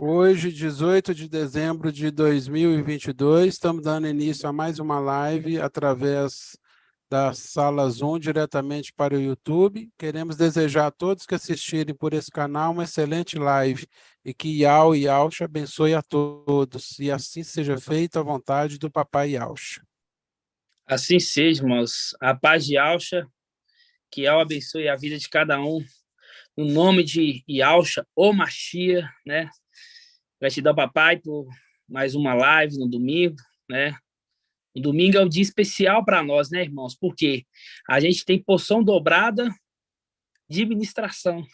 Hoje, 18 de dezembro de 2022, estamos dando início a mais uma live através da sala Zoom, diretamente para o YouTube. Queremos desejar a todos que assistirem por esse canal uma excelente live e que Yau e Yausha abençoe a todos, e assim seja feito à vontade do Papai Yausha. Assim seja, irmãos. A paz de Yausha, que Yau abençoe a vida de cada um. No nome de Yausha, o Machia, né? Gratidão, papai, por mais uma live no domingo, né? O domingo é um dia especial para nós, né, irmãos? Porque a gente tem porção dobrada de ministração,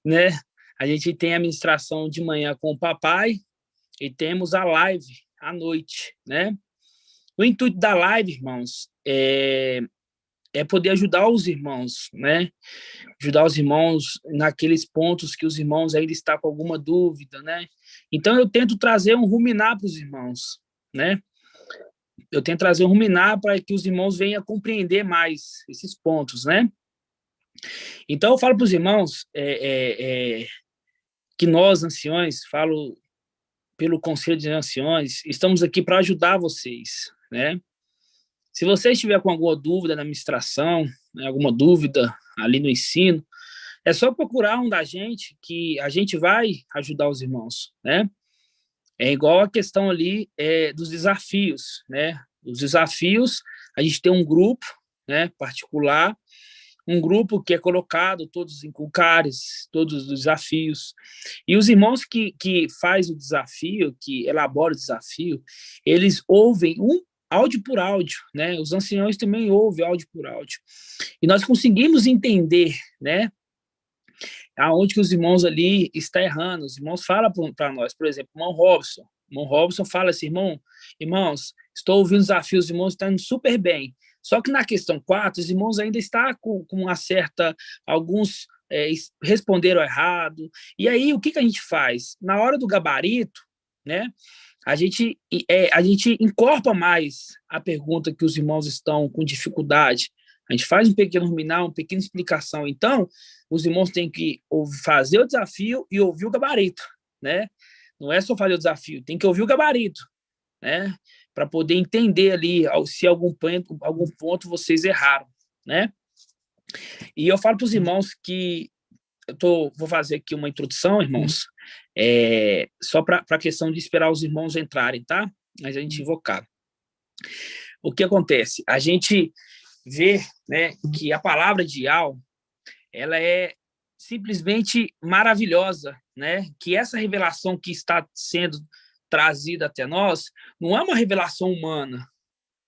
né? A gente tem a ministração de manhã com o papai e temos a live à noite, né? O intuito da live, irmãos, é poder ajudar os irmãos, né? Ajudar os irmãos naqueles pontos que os irmãos ainda estão com alguma dúvida, né? Então, eu tento trazer um ruminar para os irmãos, né? Eu tento trazer um ruminar para que os irmãos venham compreender mais esses pontos, né? Então, eu falo para os irmãos que nós, anciões, falo pelo Conselho de Anciões, estamos aqui para ajudar vocês, né? Se você estiver com alguma dúvida na administração, né, alguma dúvida ali no ensino, é só procurar um da gente que a gente vai ajudar os irmãos, né? É igual a questão ali dos desafios, né? Os desafios, a gente tem um grupo, né, particular, um grupo que é colocado todos os inculcares, todos os desafios. E os irmãos que faz o desafio, que elabora o desafio, eles ouvem áudio por áudio, né? Os anciões também ouvem áudio por áudio. E nós conseguimos entender, né, aonde que os irmãos ali estão errando. Os irmãos falam para nós, por exemplo, o irmão Robson. O irmão Robson fala assim, irmãos, estou ouvindo os desafios, os irmãos estão indo super bem. Só que na questão 4, os irmãos ainda estão com uma certa... Alguns responderam errado. E aí, o que a gente faz? Na hora do gabarito, né, a gente incorpora mais a pergunta que os irmãos estão com dificuldade. A gente faz um pequeno ruminar, uma pequena explicação. Então, os irmãos têm que fazer o desafio e ouvir o gabarito, né? Não é só fazer o desafio, tem que ouvir o gabarito, né? Para poder entender ali se algum ponto vocês erraram, né? E eu falo para os irmãos que vou fazer aqui uma introdução, irmãos, só para a questão de esperar os irmãos entrarem, tá? Mas a gente invocar. O que acontece? A gente vê, né, que a palavra de Yau, ela é simplesmente maravilhosa, né? Que essa revelação que está sendo trazida até nós não é uma revelação humana.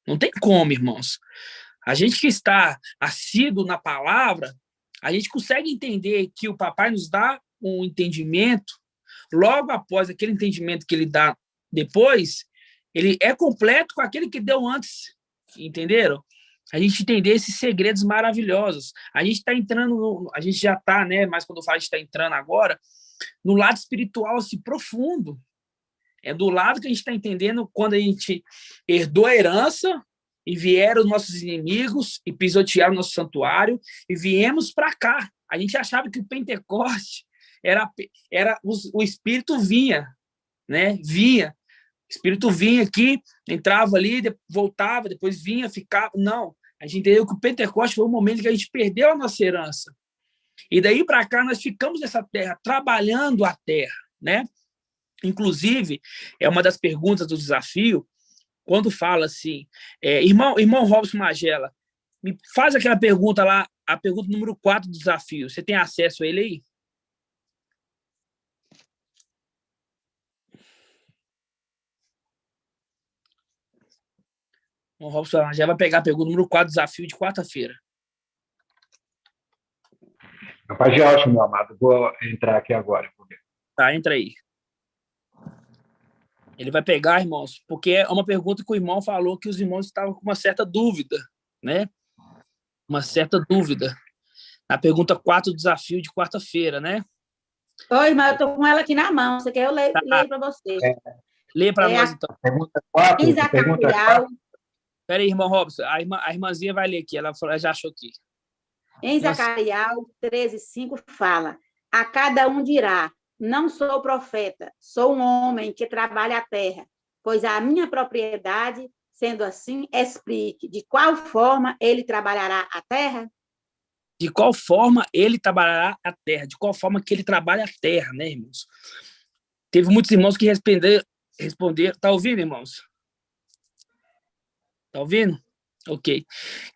Não tem como, irmãos. A gente que está assíduo na palavra, a gente consegue entender que o papai nos dá um entendimento, logo após aquele entendimento que ele dá depois, ele é completo com aquele que deu antes, entenderam? A gente entender esses segredos maravilhosos. A gente está entrando, a gente já está, né? Mas quando eu falo a gente está entrando agora, no lado espiritual assim, profundo. É do lado que a gente está entendendo quando a gente herdou a herança e vieram os nossos inimigos e pisotearam o nosso santuário e viemos para cá. A gente achava que o Pentecoste o Espírito vinha, né? Vinha. O Espírito vinha aqui, entrava ali, voltava, depois vinha, ficava. Não, a gente entendeu que o Pentecostes foi o momento que a gente perdeu a nossa herança. E daí para cá nós ficamos nessa terra, trabalhando a terra, né? Inclusive, é uma das perguntas do desafio, quando fala assim, irmão Robson Magela, me faz aquela pergunta lá, a pergunta número 4 do desafio. Você tem acesso a ele aí? O Robson já vai pegar a pergunta número 4 do desafio de quarta-feira. Capaz de ótimo, meu amado. Vou entrar aqui agora. Tá, entra aí. Ele vai pegar, irmãos, porque é uma pergunta que o irmão falou que os irmãos estavam com uma certa dúvida, né? Uma certa dúvida. A pergunta 4 do desafio de quarta-feira, né? Oi, irmã, eu estou com ela aqui na mão. Você quer eu leio para você? Lê para nós, então. Pergunta 4. Espera aí, irmão Robson. A irmãzinha vai ler aqui. Ela já achou aqui. Em Zacarias 13:5 fala: a cada um dirá, não sou profeta, sou um homem que trabalha a terra, pois a minha propriedade, sendo assim, explique de qual forma ele trabalhará a terra? De qual forma ele trabalhará a terra, de qual forma que ele trabalha a terra, né, irmãos? Teve muitos irmãos que responderam. Tá ouvindo, irmãos? Tá ouvindo? Ok.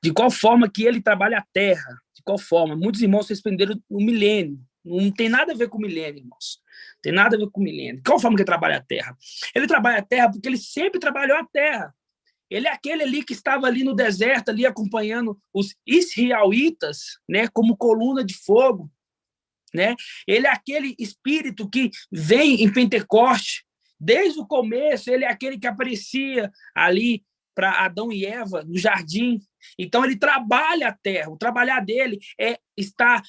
De qual forma que ele trabalha a terra? De qual forma? Muitos irmãos responderam o milênio. Não tem nada a ver com o milênio, irmãos. Não tem nada a ver com o milênio. De qual forma que ele trabalha a terra? Ele trabalha a terra porque ele sempre trabalhou a terra. Ele é aquele ali que estava ali no deserto, ali acompanhando os israelitas, né, como coluna de fogo, né? Ele é aquele espírito que vem em Pentecoste. Desde o começo, ele é aquele que aparecia ali para Adão e Eva no jardim. Então, ele trabalha a terra. O trabalhar dele é estar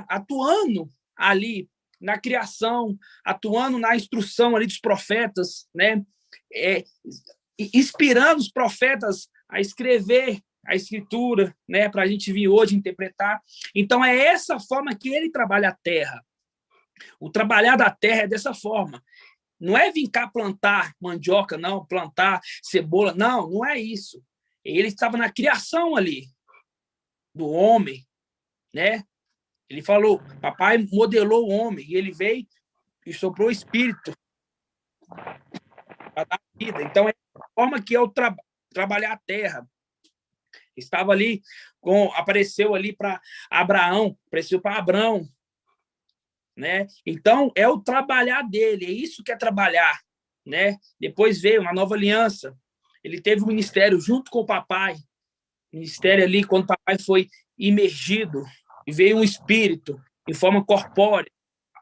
atuando ali na criação, atuando na instrução ali dos profetas, né? Inspirando os profetas a escrever a escritura, né, para a gente vir hoje interpretar. Então, é essa forma que ele trabalha a terra. O trabalhar da terra é dessa forma. Não é vir cá plantar mandioca, não, plantar cebola, não, não é isso. Ele estava na criação ali do homem, né? Ele falou, papai modelou o homem, e ele veio e soprou o espírito para dar vida. Então, é a forma que eu trabalhar a terra. Estava ali, apareceu ali para Abraão, apareceu para Abrão, né? Então, é o trabalhar dele, é isso que é trabalhar, né? Depois veio uma nova aliança, ele teve um ministério junto com o papai, ministério ali, quando o papai foi imergido, e veio um espírito em forma corpórea.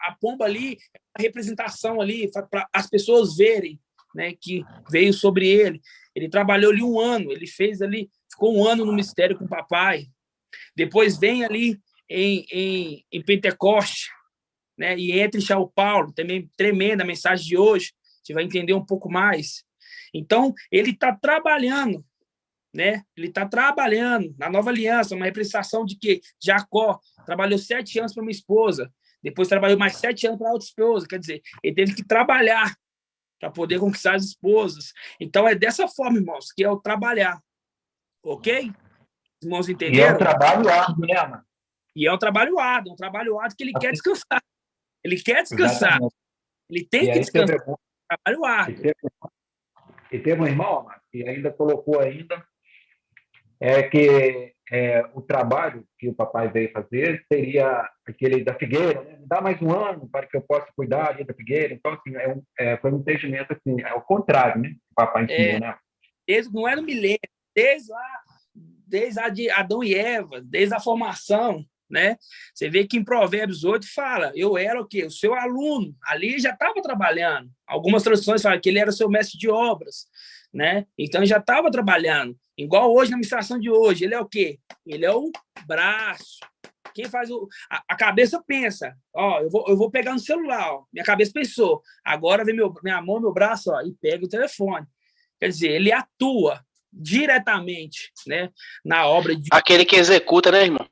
A pomba ali, a representação ali, para as pessoas verem, né, que veio sobre ele. Ele trabalhou ali 1 ano, ele fez ali, ficou 1 ano no mistério com o papai. Depois vem ali em Pentecoste, né, e entra em São Paulo, também tremenda a mensagem de hoje, você vai entender um pouco mais. Então, ele está trabalhando, né? Ele está trabalhando na nova aliança, uma representação de que Jacó trabalhou 7 anos para uma esposa, depois trabalhou mais 7 anos para outra esposa, quer dizer, ele teve que trabalhar para poder conquistar as esposas. Então, é dessa forma, irmãos, que é o trabalhar. Ok? Os irmãos entenderam? E é um trabalho árduo, né, mano? E é um trabalho árduo que ele quer descansar. Ele quer descansar. Exatamente. Ele tem que descansar. Trabalho árduo. E teve um irmão, mano, que ainda colocou que o trabalho que o papai veio fazer seria aquele da figueira, né? Me dá mais 1 ano para que eu possa cuidar ali da figueira. Então, assim, foi um entendimento assim, é o contrário, né? O papai ensinou, né? Não é no milênio, desde Adão e Eva, desde a formação, né? Você vê que em Provérbios 8 fala, eu era o quê? O seu aluno. Ali já estava trabalhando. Algumas traduções falam que ele era o seu mestre de obras, né? Então, ele já estava trabalhando. Igual hoje, na ministração de hoje, ele é o quê? Ele é o braço. Quem faz a cabeça pensa, ó, eu vou pegar no celular, ó, minha cabeça pensou, agora vem minha mão, meu braço, ó, e pega o telefone. Quer dizer, ele atua diretamente, né, na obra de... Aquele que executa, né, irmão?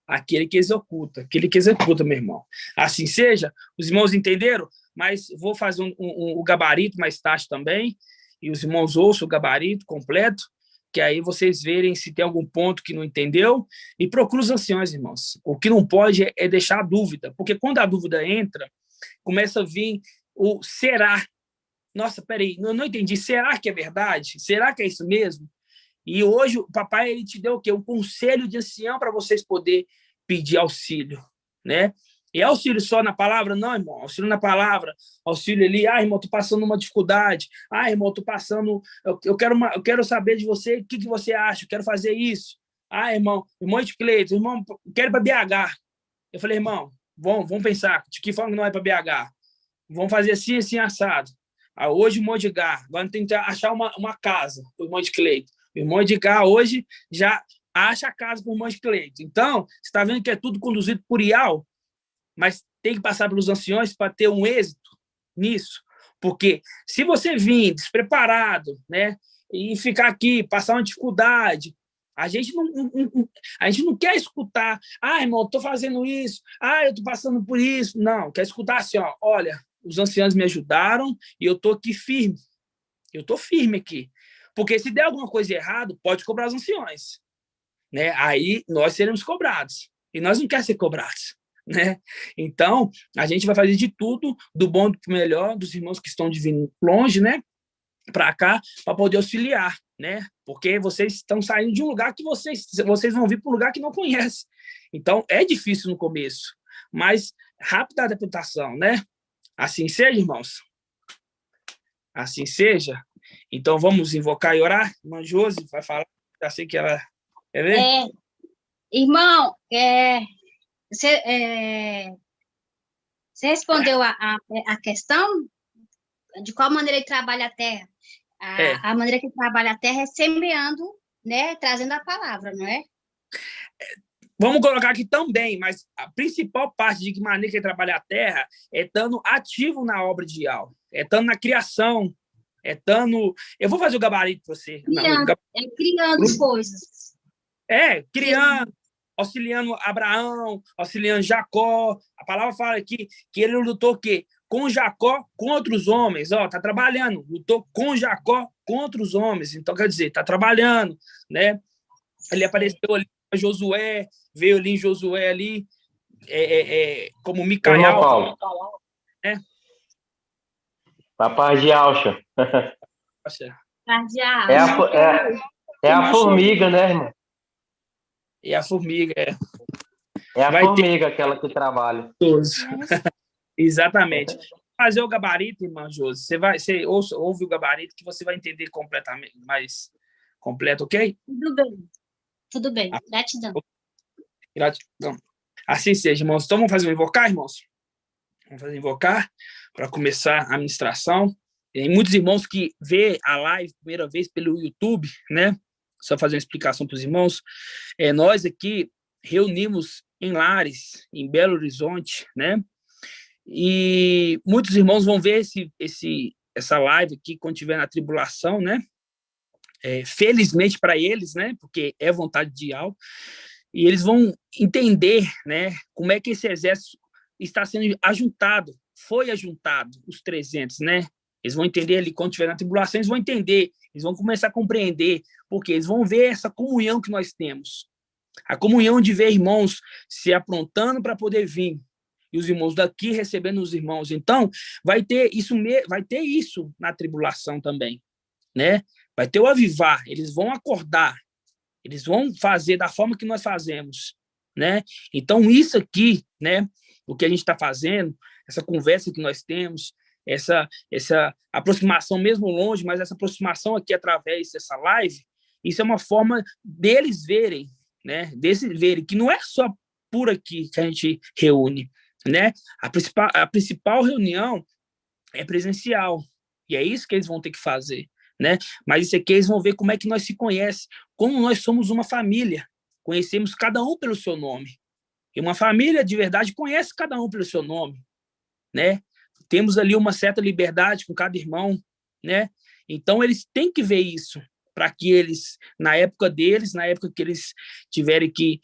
Aquele que executa, meu irmão. Assim seja, os irmãos entenderam? Mas vou fazer o gabarito mais tarde também, e os irmãos ouçam o gabarito completo, que aí vocês verem se tem algum ponto que não entendeu, e procura os anciões, irmãos. O que não pode é deixar a dúvida, porque quando a dúvida entra, começa a vir o será. Nossa, peraí, não entendi, será que é verdade? Será que é isso mesmo? E hoje o papai ele te deu o quê? Um conselho de ancião para vocês poderem pedir auxílio, né? E auxílio só na palavra? Não, irmão. Auxílio na palavra. Auxílio ali, irmão, tô passando uma dificuldade. Irmão, tô passando... Eu quero saber de você, o que você acha? Eu quero fazer isso. Irmão de Cleiton, irmão, quero ir para BH. Eu falei, irmão, vamos pensar. De que forma não é para BH? Vamos fazer assim, assim, assado. Hoje o irmão de Gá. Agora tem que achar uma casa para o irmão de Cleiton. O irmão de Gá hoje já acha a casa para o irmão de Cleiton. Então, você está vendo que é tudo conduzido por IAL, mas tem que passar pelos anciões para ter um êxito nisso. Porque se você vir despreparado, né, e ficar aqui, passar uma dificuldade, A gente não quer escutar, irmão, estou fazendo isso, eu estou passando por isso. Não, quer escutar assim, ó, olha, os anciãos me ajudaram e eu estou aqui firme. Eu estou firme aqui. Porque se der alguma coisa errada, pode cobrar os anciões. Né? Aí nós seremos cobrados. E nós não queremos ser cobrados. Né? Então, a gente vai fazer de tudo, do bom e do melhor, dos irmãos que estão vindo longe, né? Para cá, para poder auxiliar, né? Porque vocês estão saindo de um lugar que vocês vão vir para um lugar que não conhecem. Então, é difícil no começo, mas rápida adaptação, né? Assim seja, irmãos. Assim seja. Então, vamos invocar e orar. Irmã Josi vai falar. Já sei que ela... Quer ver? Irmão, você respondeu a questão de qual maneira ele trabalha a terra. A maneira que ele trabalha a terra é semeando, né, trazendo a palavra, não é? Vamos colocar aqui também, mas a principal parte de que maneira que ele trabalha a terra é estando ativo na obra de Ial, é estando na criação, é estando... Eu vou fazer o gabarito para você. Criando coisas. Criando, auxiliando Abraão, auxiliando Jacó. A palavra fala aqui que ele lutou o quê? Com Jacó contra os homens. Tá trabalhando. Lutou com Jacó contra os homens. Então, quer dizer, tá trabalhando, né? Ele apareceu ali para Josué, veio ali em Josué ali, como Micael. Paulo. Né? A paz de Alcha. Paz de Alcha. É a formiga, né, irmão? É a formiga, É a formiga aquela que trabalha. Exatamente. Fazer o gabarito, irmã Josi. Você ouve o gabarito que você vai entender completamente, mais completo, ok? Tudo bem. Gratidão. Gratidão. Assim seja, irmãos. Então, vamos fazer um invocar, irmãos? Vamos fazer um invocar para começar a ministração. Tem muitos irmãos que vê a live primeira vez pelo YouTube, né? Só fazer uma explicação para os irmãos. Nós aqui reunimos em Lares, em Belo Horizonte, né? E muitos irmãos vão ver essa live aqui quando estiver na tribulação, né? Felizmente para eles, né? Porque é vontade de Ial. E eles vão entender, né? Como é que esse exército está sendo ajuntado. Foi ajuntado, os 300, né? Eles vão entender ali, quando estiver na tribulação, eles vão entender, eles vão começar a compreender, porque eles vão ver essa comunhão que nós temos. A comunhão de ver irmãos se aprontando para poder vir, e os irmãos daqui recebendo os irmãos. Então, vai ter isso na tribulação também, né? Vai ter o avivar, eles vão acordar, eles vão fazer da forma que nós fazemos, né? Então, isso aqui, né? O que a gente está fazendo, essa conversa que nós temos, essa aproximação mesmo longe, mas essa aproximação aqui através dessa live, isso é uma forma deles verem, né? Verem que não é só por aqui que a gente reúne, né? A principal reunião é presencial, e é isso que eles vão ter que fazer, né? Mas isso aqui eles vão ver como é que nós se conhecemos, como nós somos uma família, conhecemos cada um pelo seu nome, e uma família de verdade conhece cada um pelo seu nome, né? Temos ali uma certa liberdade com cada irmão, né? Então eles têm que ver isso, para que eles, na época deles, na época que eles tiverem que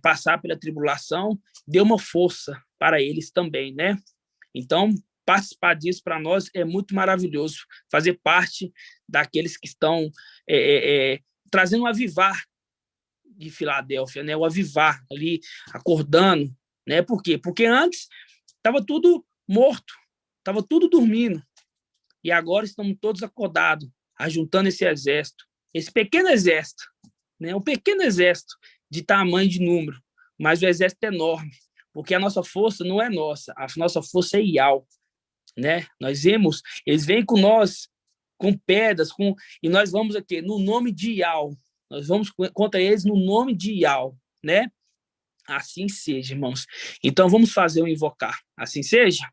passar pela tribulação, dê uma força para eles também, né? Então, participar disso para nós é muito maravilhoso, fazer parte daqueles que estão trazendo um avivar de Filadélfia, né? O avivar ali, acordando, né? Por quê? Porque antes estava tudo morto, estava tudo dormindo, e agora estamos todos acordados, ajuntando esse exército, esse pequeno exército, né? Um pequeno exército de tamanho, de número, mas o exército é enorme, porque a nossa força não é nossa, a nossa força é Ial, né? Eles vêm com nós, com pedras, e nós vamos aqui, no nome de Ial, nós vamos contra eles no nome de Ial, né? Assim seja, irmãos. Então, vamos fazer o invocar. Assim seja?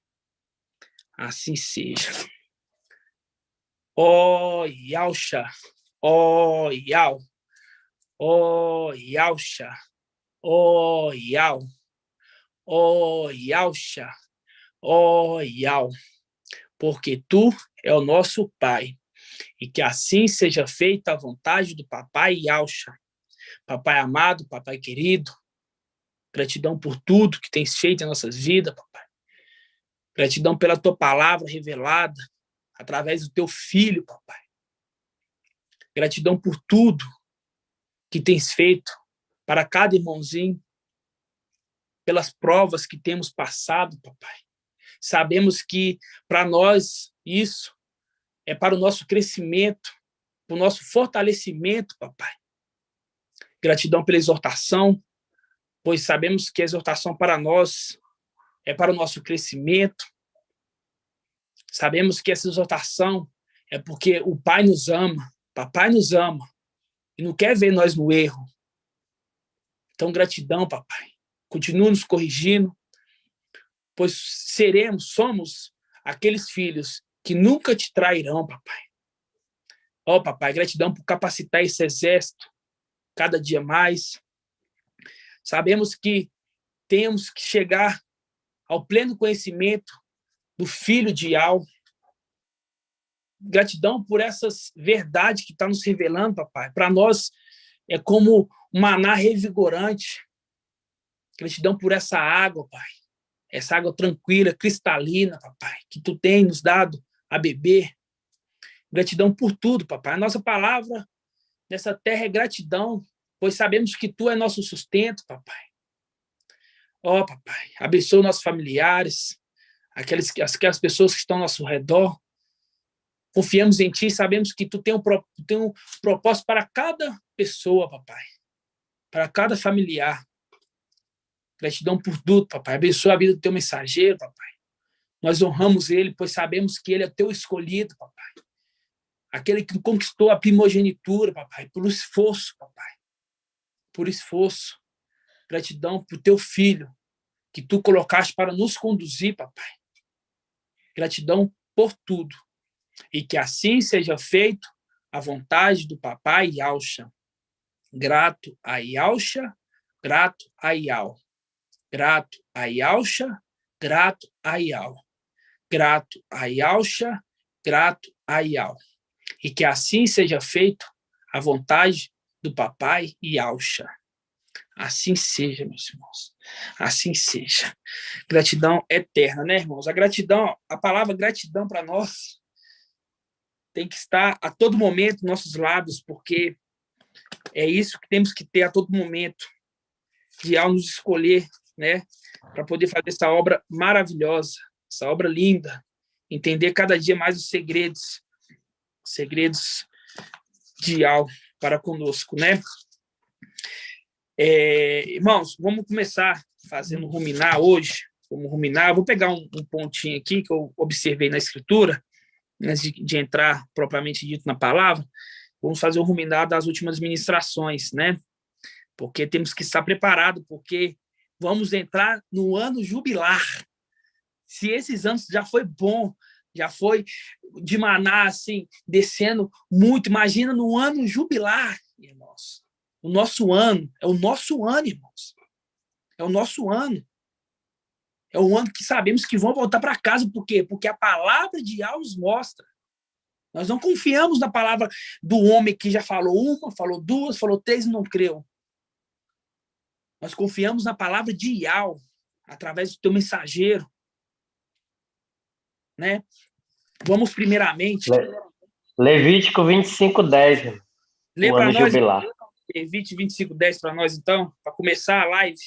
Assim seja. Ó Yalcha, ó Ial, ó Yalcha, ó Ial, ó Yalcha, ó Ial, porque tu é o nosso Pai, e que assim seja feita a vontade do Papai Yalcha, Papai amado, papai querido, gratidão por tudo que tens feito em nossas vidas, papai. Gratidão pela tua palavra revelada através do teu filho, papai. Gratidão por tudo que tens feito para cada irmãozinho, pelas provas que temos passado, papai. Sabemos que para nós isso é para o nosso crescimento, para o nosso fortalecimento, papai. Gratidão pela exortação, pois sabemos que a exortação para nós é para o nosso crescimento. Sabemos que essa exortação é porque o Pai nos ama, papai nos ama, e não quer ver nós no erro. Então, gratidão, papai. Continua nos corrigindo, pois somos aqueles filhos que nunca te trairão, papai. Ó, papai, gratidão por capacitar esse exército cada dia mais. Sabemos que temos que chegar ao pleno conhecimento do Filho de Yah. Gratidão por essas verdades que está nos revelando, papai. Para nós é como um maná revigorante. Gratidão por essa água, pai. Essa água tranquila, cristalina, papai, que tu tem nos dado a beber. Gratidão por tudo, papai. A nossa palavra nessa terra é gratidão, pois sabemos que tu é nosso sustento, papai. Ó, papai, abençoa nossos familiares, aquelas pessoas que estão ao nosso redor. Confiamos em ti, sabemos que tu tem um propósito para cada pessoa, papai, para cada familiar. Gratidão por tudo, papai. Abençoa a vida do teu mensageiro, papai. Nós honramos ele, pois sabemos que ele é teu escolhido, papai. Aquele que conquistou a primogenitura, papai, por esforço, papai. Por esforço. Gratidão por teu filho, que tu colocaste para nos conduzir, papai. Gratidão por tudo. E que assim seja feito a vontade do papai Yahshua. Grato a Yahshua, grato a Yah. Grato a Yahshua, grato a Yah. Grato a Yahshua, grato a Yah. E que assim seja feito a vontade do papai Yahshua. Assim seja, meus irmãos. Assim seja. Gratidão eterna, né, irmãos? A gratidão, a palavra gratidão para nós tem que estar a todo momento nos nossos lábios, porque é isso que temos que ter a todo momento, de ao nos escolher, né, para poder fazer essa obra maravilhosa, essa obra linda, entender cada dia mais os segredos de Yah para conosco, né? Irmãos, vamos começar fazendo ruminar hoje. Vamos ruminar. Vou pegar um pontinho aqui que eu observei na Escritura, antes de entrar propriamente dito na palavra. Vamos fazer o ruminar das últimas ministrações, né? Porque temos que estar preparados, porque vamos entrar no ano jubilar. Se esses anos já foi bom, já foi de maná, assim, descendo muito, imagina no ano jubilar, irmãos. O nosso ano, é o nosso ano, irmãos. É o nosso ano. É o ano que sabemos que vão voltar para casa. Por quê? Porque a palavra de Yah nos mostra. Nós não confiamos na palavra do homem que já falou uma, falou duas, falou três e não creu. Nós confiamos na palavra de Yah, através do teu mensageiro. Né? Vamos primeiramente... Levítico 25:10. Lê para nós, jubilar. Levítico 25:10 para nós, então, para começar a live.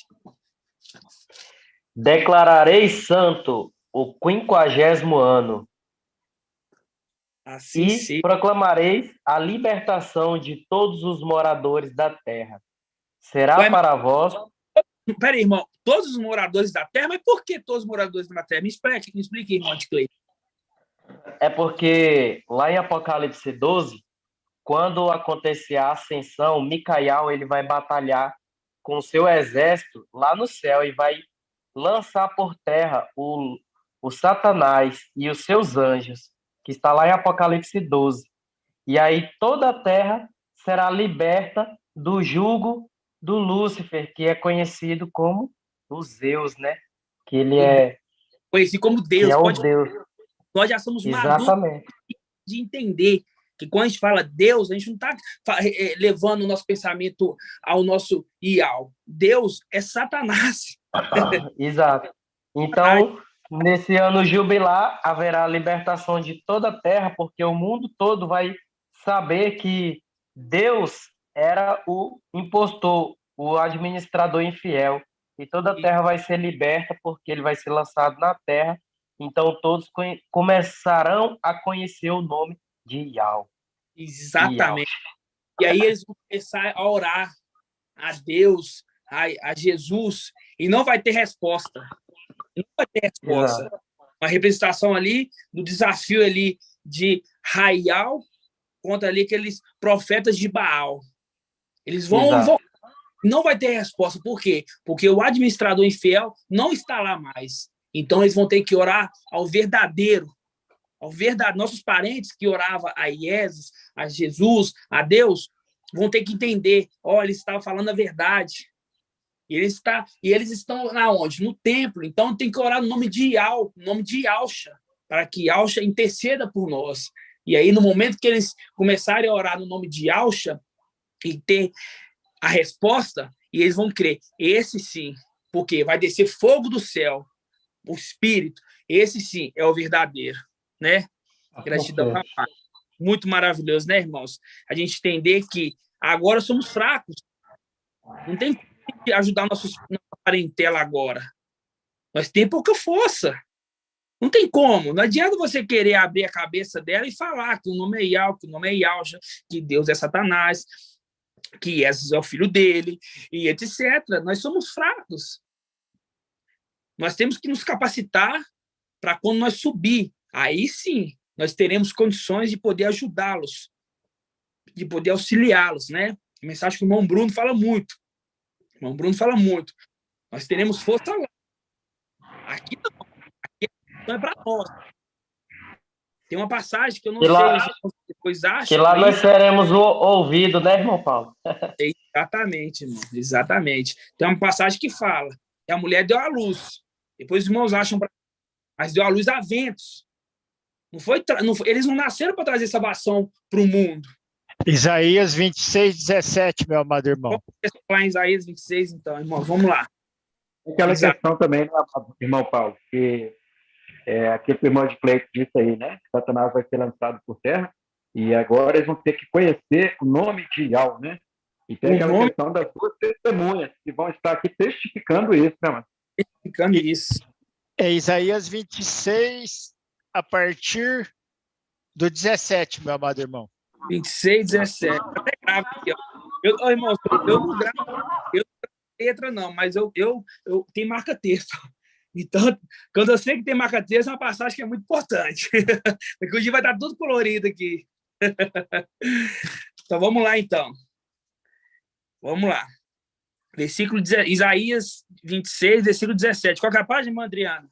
Declararei santo o 50º ano, assim e seja. Proclamareis a libertação de todos os moradores da terra. Será para vós... Peraí, irmão, todos os moradores da terra? Mas por que todos os moradores da terra? Me explique, irmão de Cleiton. É porque lá em Apocalipse 12, quando acontecer a ascensão, Micael ele vai batalhar com o seu exército lá no céu e vai lançar por terra o Satanás e os seus anjos, que está lá em Apocalipse 12. E aí toda a terra será liberta do jugo do Lúcifer, que é conhecido como o Zeus, né? Que ele é... Conhecido como Deus. Que é o Deus. Nós já somos Exatamente. maduros de entender Que quando a gente fala Deus, a gente não está levando o nosso pensamento ao nosso ideal. Deus é Satanás. Exato. Então, nesse ano jubilar, haverá a libertação de toda a terra, porque o mundo todo vai saber que Deus era o impostor, o administrador infiel, e toda a terra vai ser liberta, porque ele vai ser lançado na terra. Então, todos começarão a conhecer o nome de Yahweh. Exatamente. E aí eles vão começar a orar a Deus, a Jesus, e não vai ter resposta. Não vai ter resposta. Exato. Uma representação ali do desafio ali de Raial contra ali aqueles profetas de Baal. Eles vão não vai ter resposta. Por quê? Porque o administrador infiel não está lá mais. Então eles vão ter que orar ao verdadeiro. Nossos parentes que oravam a Jesus, a Jesus, a Deus, vão ter que entender, eles estavam falando a verdade. E eles estão na onde? No templo. Então tem que orar no nome de Yahweh, no nome de Yahshua, para que Yahshua interceda por nós. E aí, no momento que eles começarem a orar no nome de Yahshua e ter a resposta, e eles vão crer, esse sim, porque vai descer fogo do céu, o Espírito, esse sim é o verdadeiro, né? Gratidão, papai. Muito maravilhoso, né, irmãos? A gente entender que agora somos fracos. Não tem que ajudar nossa parentela agora. Nós temos pouca força. Não tem como. Não adianta você querer abrir a cabeça dela e falar que o nome é Yahweh, que o nome é Yahshua, que Deus é Satanás, que Jesus é o filho dele, e etc. Nós somos fracos. Nós temos que nos capacitar para quando nós subir, aí sim, nós teremos condições de poder ajudá-los, de poder auxiliá-los, né? A mensagem que o irmão Bruno fala muito. O irmão Bruno fala muito. Nós teremos força lá. Aqui não. Aqui não é para nós. Tem uma passagem que eu não sei se depois acham. Que lá nós seremos o ouvido, né, irmão Paulo? Exatamente, irmão. Exatamente. Tem uma passagem que fala que a mulher deu à luz. Depois os irmãos acham, mas deu à luz a ventos. Eles não nasceram para trazer salvação para o mundo. Isaías 26:17, meu amado irmão. Vamos falar em Isaías 26, então, irmão. Vamos lá. Aquela questão também, irmão Paulo, que aquele irmão de Cleito disse aí, né? Que Satanás vai ser lançado por terra e agora eles vão ter que conhecer o nome de Yahweh, né? E tem aquela questão das duas testemunhas que vão estar aqui testificando isso, né, mano? Testificando isso. É Isaías 26, a partir do 17, meu amado irmão. 26, 17. Até gravo aqui, ó. Irmão, eu não gravo letra, não, mas eu tenho marca-texto. Então, quando eu sei que tem marca-texto, é uma passagem que é muito importante. Porque o dia vai estar tudo colorido aqui. Então, vamos lá, então. Vamos lá. Isaías 26, versículo 17. Qual que é a página, irmã Adriana?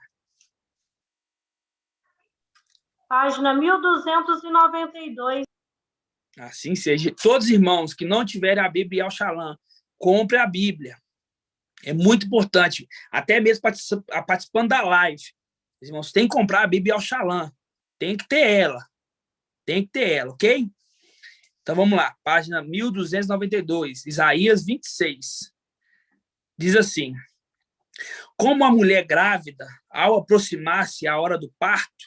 Página 1292. Assim seja. Todos os irmãos que não tiverem a Bíblia ao Shalom, compre a Bíblia. É muito importante. Até mesmo participando da live. Os irmãos têm que comprar a Bíblia ao Shalom. Tem que ter ela. Tem que ter ela, ok? Então, vamos lá. Página 1292. Isaías 26. Diz assim: como a mulher grávida, ao aproximar-se a hora do parto,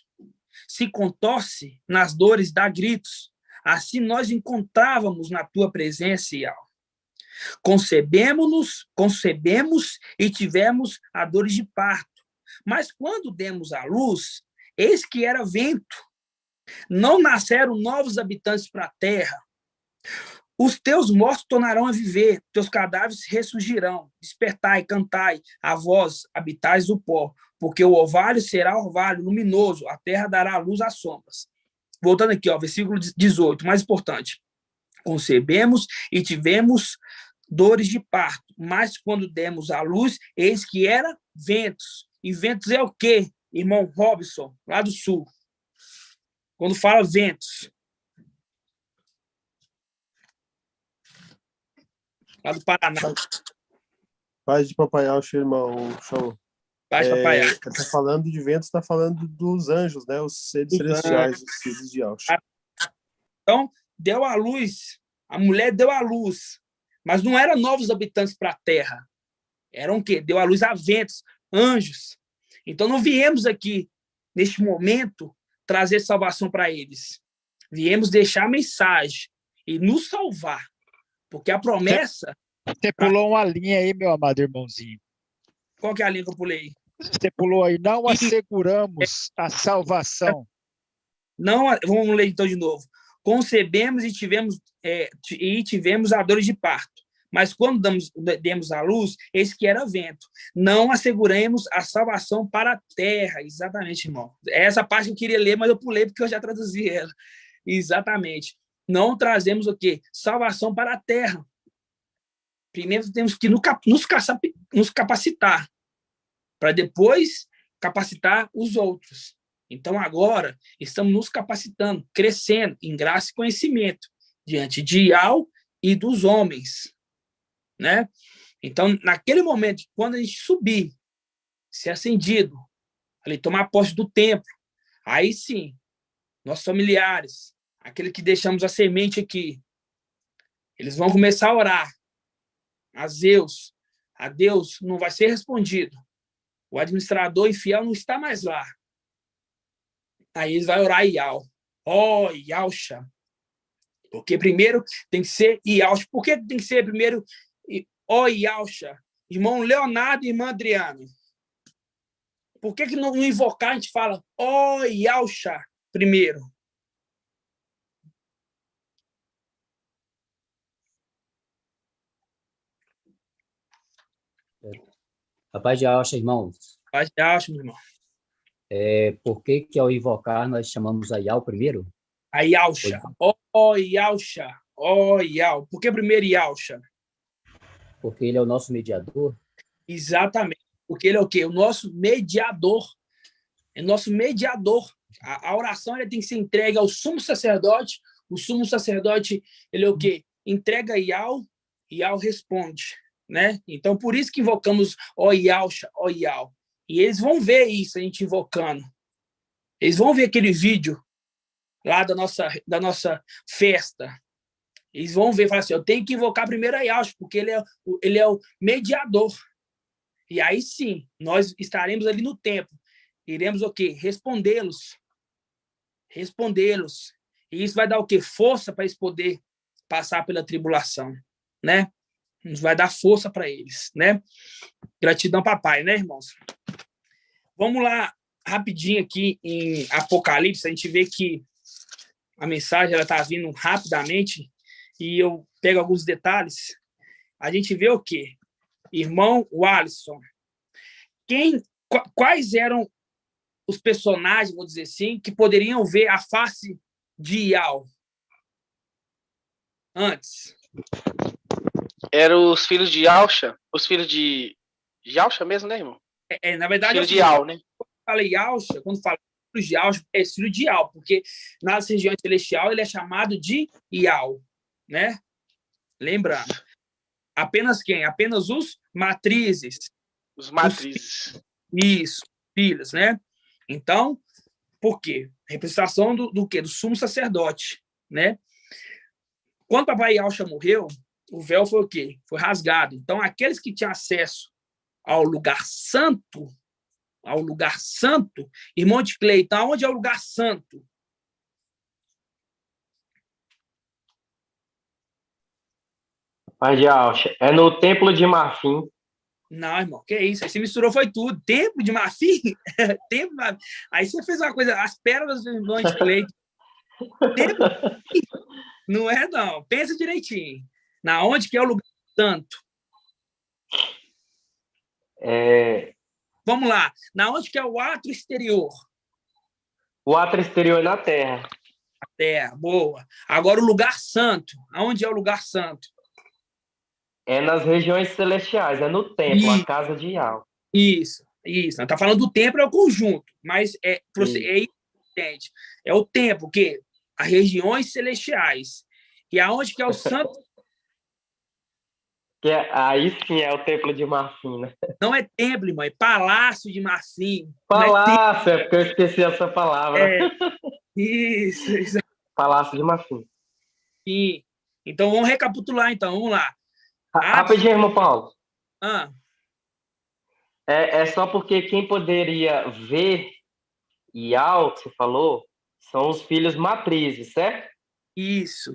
se contorce nas dores, dá gritos, assim nós encontrávamos na tua presença, Yahweh. Concebemos e tivemos a dores de parto. Mas quando demos à luz, eis que era vento. Não nasceram novos habitantes para a terra. Os teus mortos tornarão a viver, teus cadáveres ressurgirão. Despertai, cantai, a vós, habitais do pó, porque o orvalho será orvalho luminoso, a terra dará luz às sombras. Voltando aqui, versículo 18, mais importante. Concebemos e tivemos dores de parto, mas quando demos à luz, eis que era ventos. E ventos é o quê, irmão Robson, lá do sul? Quando fala ventos. Lá do Paraná. Paz de Papai Yahshua, irmão Show. Paz de Papai Yahshua. Está falando de ventos, está falando dos anjos, né? Os seres celestiais, os filhos de Yahshua. Então, deu à luz, a mulher deu à luz, mas não eram novos habitantes para a terra. Eram o quê? Deu à luz a ventos, anjos. Então, não viemos aqui, neste momento, trazer salvação para eles. Viemos deixar a mensagem e nos salvar. Porque a promessa... Você pulou uma linha aí, meu amado irmãozinho. Qual que é a linha que eu pulei? Você pulou aí, não asseguramos a salvação. Não, vamos ler então de novo. Concebemos e tivemos a dor de parto. Mas quando demos à luz, esse que era vento. Não asseguremos a salvação para a terra. Exatamente, irmão. Essa parte que eu queria ler, mas eu pulei porque eu já traduzi ela. Exatamente. Não trazemos o quê? Salvação para a terra. Primeiro temos que nos capacitar, para depois capacitar os outros. Então, agora, estamos nos capacitando, crescendo em graça e conhecimento, diante de Iau e dos homens. Né? Então, naquele momento, quando a gente subir, ser ascendido, ali, tomar posse do templo, aí sim, nossos familiares, aquele que deixamos a semente aqui, eles vão começar a orar. A Deus não vai ser respondido. O administrador infiel não está mais lá. Aí eles vão orar Iau. Ó, Iauxa. Porque primeiro tem que ser Iauxa. Por que tem que ser primeiro ó, Iauxa? Irmão Leonardo e irmã Adriana. Por que não invocar, a gente fala ó, Iauxa primeiro? Rapaz de Alcha, irmãos. Paz de Alcha, meu irmão. Por que ao invocar nós chamamos a Iau primeiro? A Iauxa. Ó, Iauxa. Ó, Iau. Por que primeiro Iauxa? Porque ele é o nosso mediador. Exatamente. Porque ele é o quê? O nosso mediador. É nosso mediador. A oração ela tem que ser entregue ao sumo sacerdote. O sumo sacerdote, ele é o quê? Entrega a Iau, Iau responde. Né? Então, por isso que invocamos ó Iauxa, ó Iau. E eles vão ver isso, a gente invocando. Eles vão ver aquele vídeo lá da nossa festa. Eles vão ver e falar assim, eu tenho que invocar primeiro a Iauxa, porque ele é o mediador. E aí sim, nós estaremos ali no templo. Iremos o quê? Respondê-los. Respondê-los. E isso vai dar o quê? Força para eles poderem passar pela tribulação. Né? Nos vai dar força para eles, né? Gratidão, papai, né, irmãos? Vamos lá, rapidinho aqui em Apocalipse, a gente vê que a mensagem ela está vindo rapidamente e eu pego alguns detalhes. A gente vê o quê? Irmão Walisson, quais eram os personagens, vou dizer assim, que poderiam ver a face de Iau antes? Eram os filhos de Iauxa, os filhos de Iauxa mesmo, né, irmão? Na verdade, filho de Iau, né? Quando fala filho de Iauxa, é filho de Iau, porque nas regiões celestiais ele é chamado de Iau, né? Lembrando. Apenas quem? Apenas os matrizes. Os matrizes. Isso, filhos, né? Então, por quê? Representação do quê? Do sumo sacerdote, né? Quando o papai Iauxa morreu, o véu foi o quê? Foi rasgado. Então, aqueles que tinham acesso ao lugar santo, irmão de Cleiton, onde é o lugar santo? Pai de Alcha, é no Templo de Marfim. Não, irmão, que isso? Aí você misturou, foi tudo. Templo de Marfim? Templo de Marfim. Aí você fez uma coisa, as pérolas do irmão de Cleiton. Templo de Marfim? Não é, não. Pensa direitinho. Na onde que é o lugar santo? Vamos lá. Na onde que é o átrio exterior? O átrio exterior é na terra. A terra, boa. Agora o lugar santo. Aonde é o lugar santo? É nas regiões celestiais, é no templo, a casa de Iau. Isso. Não está falando do templo, é o conjunto, mas é importante. É o templo, que as regiões celestiais. E aonde que é o santo? Aí sim é o Templo de Marfim, né? Não é templo, irmão, é Palácio de Marfim. Palácio, é porque eu esqueci essa palavra. Isso. Palácio de Marfim. Sim. Então, vamos recapitular, então. Vamos lá. Rapidinho, irmão Paulo. Ah. É só porque quem poderia ver Ial, que você falou, são os filhos matrizes, certo? Isso.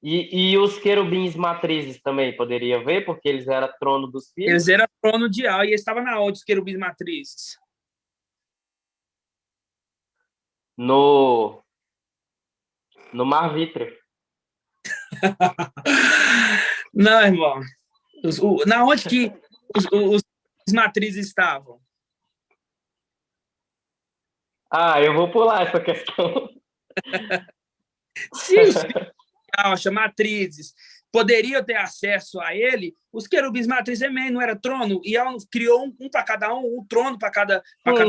E os querubins matrizes também poderia ver, porque eles eram trono dos filhos? Eles eram trono de Ial, e eles estavam na onde, os querubins matrizes? No Mar Vítreo. Não, irmão. Na onde que os matrizes estavam? Eu vou pular essa questão. Se os filhos matrizes poderiam ter acesso a ele, os querubins matrizes também não era trono, e criou um para cada um trono para cada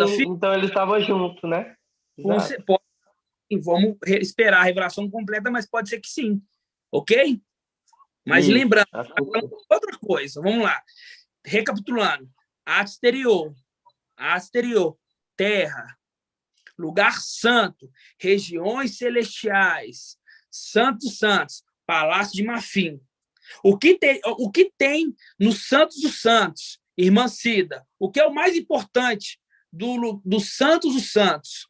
filho. Então eles estavam juntos, né? Você pode, vamos esperar a revelação completa, mas pode ser que sim, ok? Mas lembrando, outra coisa, vamos lá. Recapitulando, exterior, terra, lugar santo, regiões celestiais, santos, palácio de marfim. O que tem no Santos dos Santos, irmã Cida? O que é o mais importante do Santos dos Santos?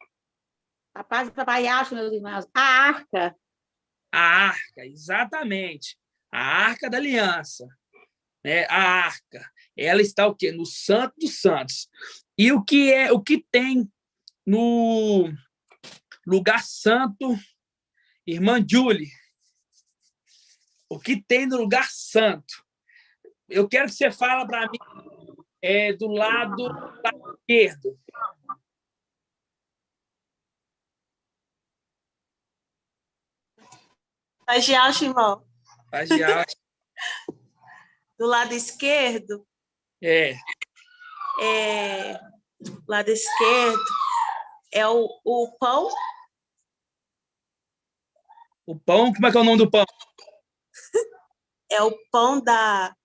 A paz do Papai Alto, meus irmãos. A arca. A arca, exatamente. A arca da aliança. Né? A arca. Ela está o quê? No Santo dos Santos. E o que tem no lugar santo, irmã Julie? O que tem no lugar santo? Eu quero que você fale para mim do lado esquerdo. Pagial, irmão. Pagial. Do lado esquerdo? Lado esquerdo é o pão. O pão? Como é que é o nome do pão? É o pão da...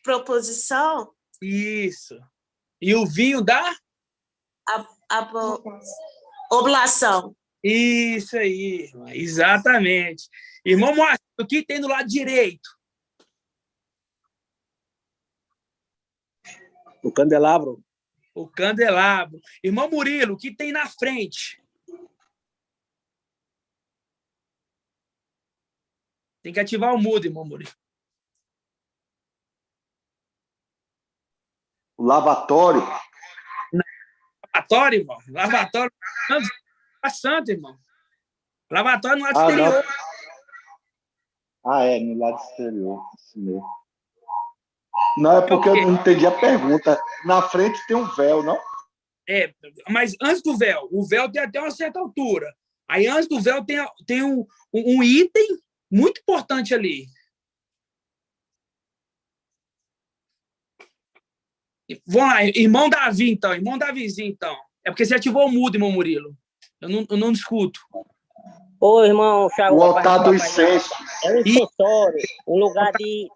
Proposição? Isso. E o vinho da? Oblação. Isso aí, irmão. Exatamente. Irmão Moacir, o que tem do lado direito? O candelabro. O candelabro. Irmão Murilo, o que tem na frente? Tem que ativar o mudo, irmão Murilo. O lavatório. Lavatório, irmão? Lavatório. Santo, irmão. Lavatório no lado exterior. Não. No lado exterior. Isso mesmo. Não, é porque eu não entendi a pergunta. Na frente tem um véu, não? Mas antes do véu, o véu tem até uma certa altura. Aí antes do véu tem um item muito importante ali. Vamos lá, irmão Davi, então. Irmão Davizinho, então. É porque você ativou o mudo, irmão Murilo. Eu não discuto. Ô, irmão, o altar do incenso. É um incensório, um lugar de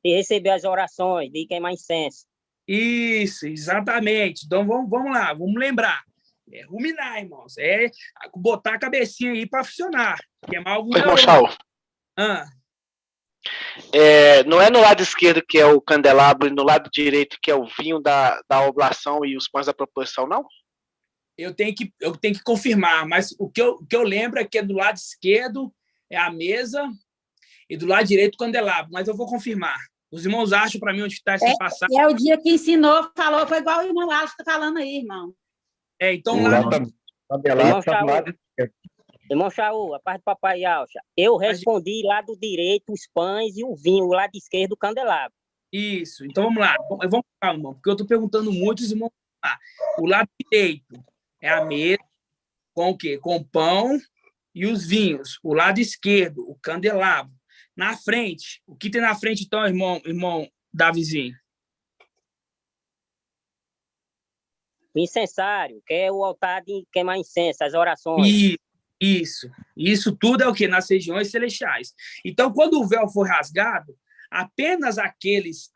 receber as orações, de queimar incenso. Isso, exatamente. Então, vamos lá, vamos lembrar. Ruminar, irmãos. Botar a cabecinha aí para funcionar. Queimar algum... Irmão Chau. Não é no lado esquerdo que é o candelabro e no lado direito que é o vinho da oblação e os pães da proposição, não? Eu tenho que confirmar, mas o que eu lembro é que do lado esquerdo é a mesa e do lado direito o candelabro, mas eu vou confirmar. Os irmãos acham para mim onde está essa passagem. É o dia que ensinou, falou, foi igual o irmão Alves está falando aí, irmão. Então Irmão Chaú, a parte do Papai Alcha, eu respondi lado direito os pães e o vinho, o lado esquerdo o candelabro. Isso, então vamos lá. Vamos lá, irmão, porque eu estou perguntando muitos irmãos. O lado direito é a mesa com o quê? Com o pão e os vinhos. O lado esquerdo, o candelabro. Na frente, o que tem na frente, então, irmão Davizinho? O incensário, que é o altar de queimar incenso, as orações. Isso tudo é o quê? Nas regiões celestiais. Então, quando o véu foi rasgado, apenas aqueles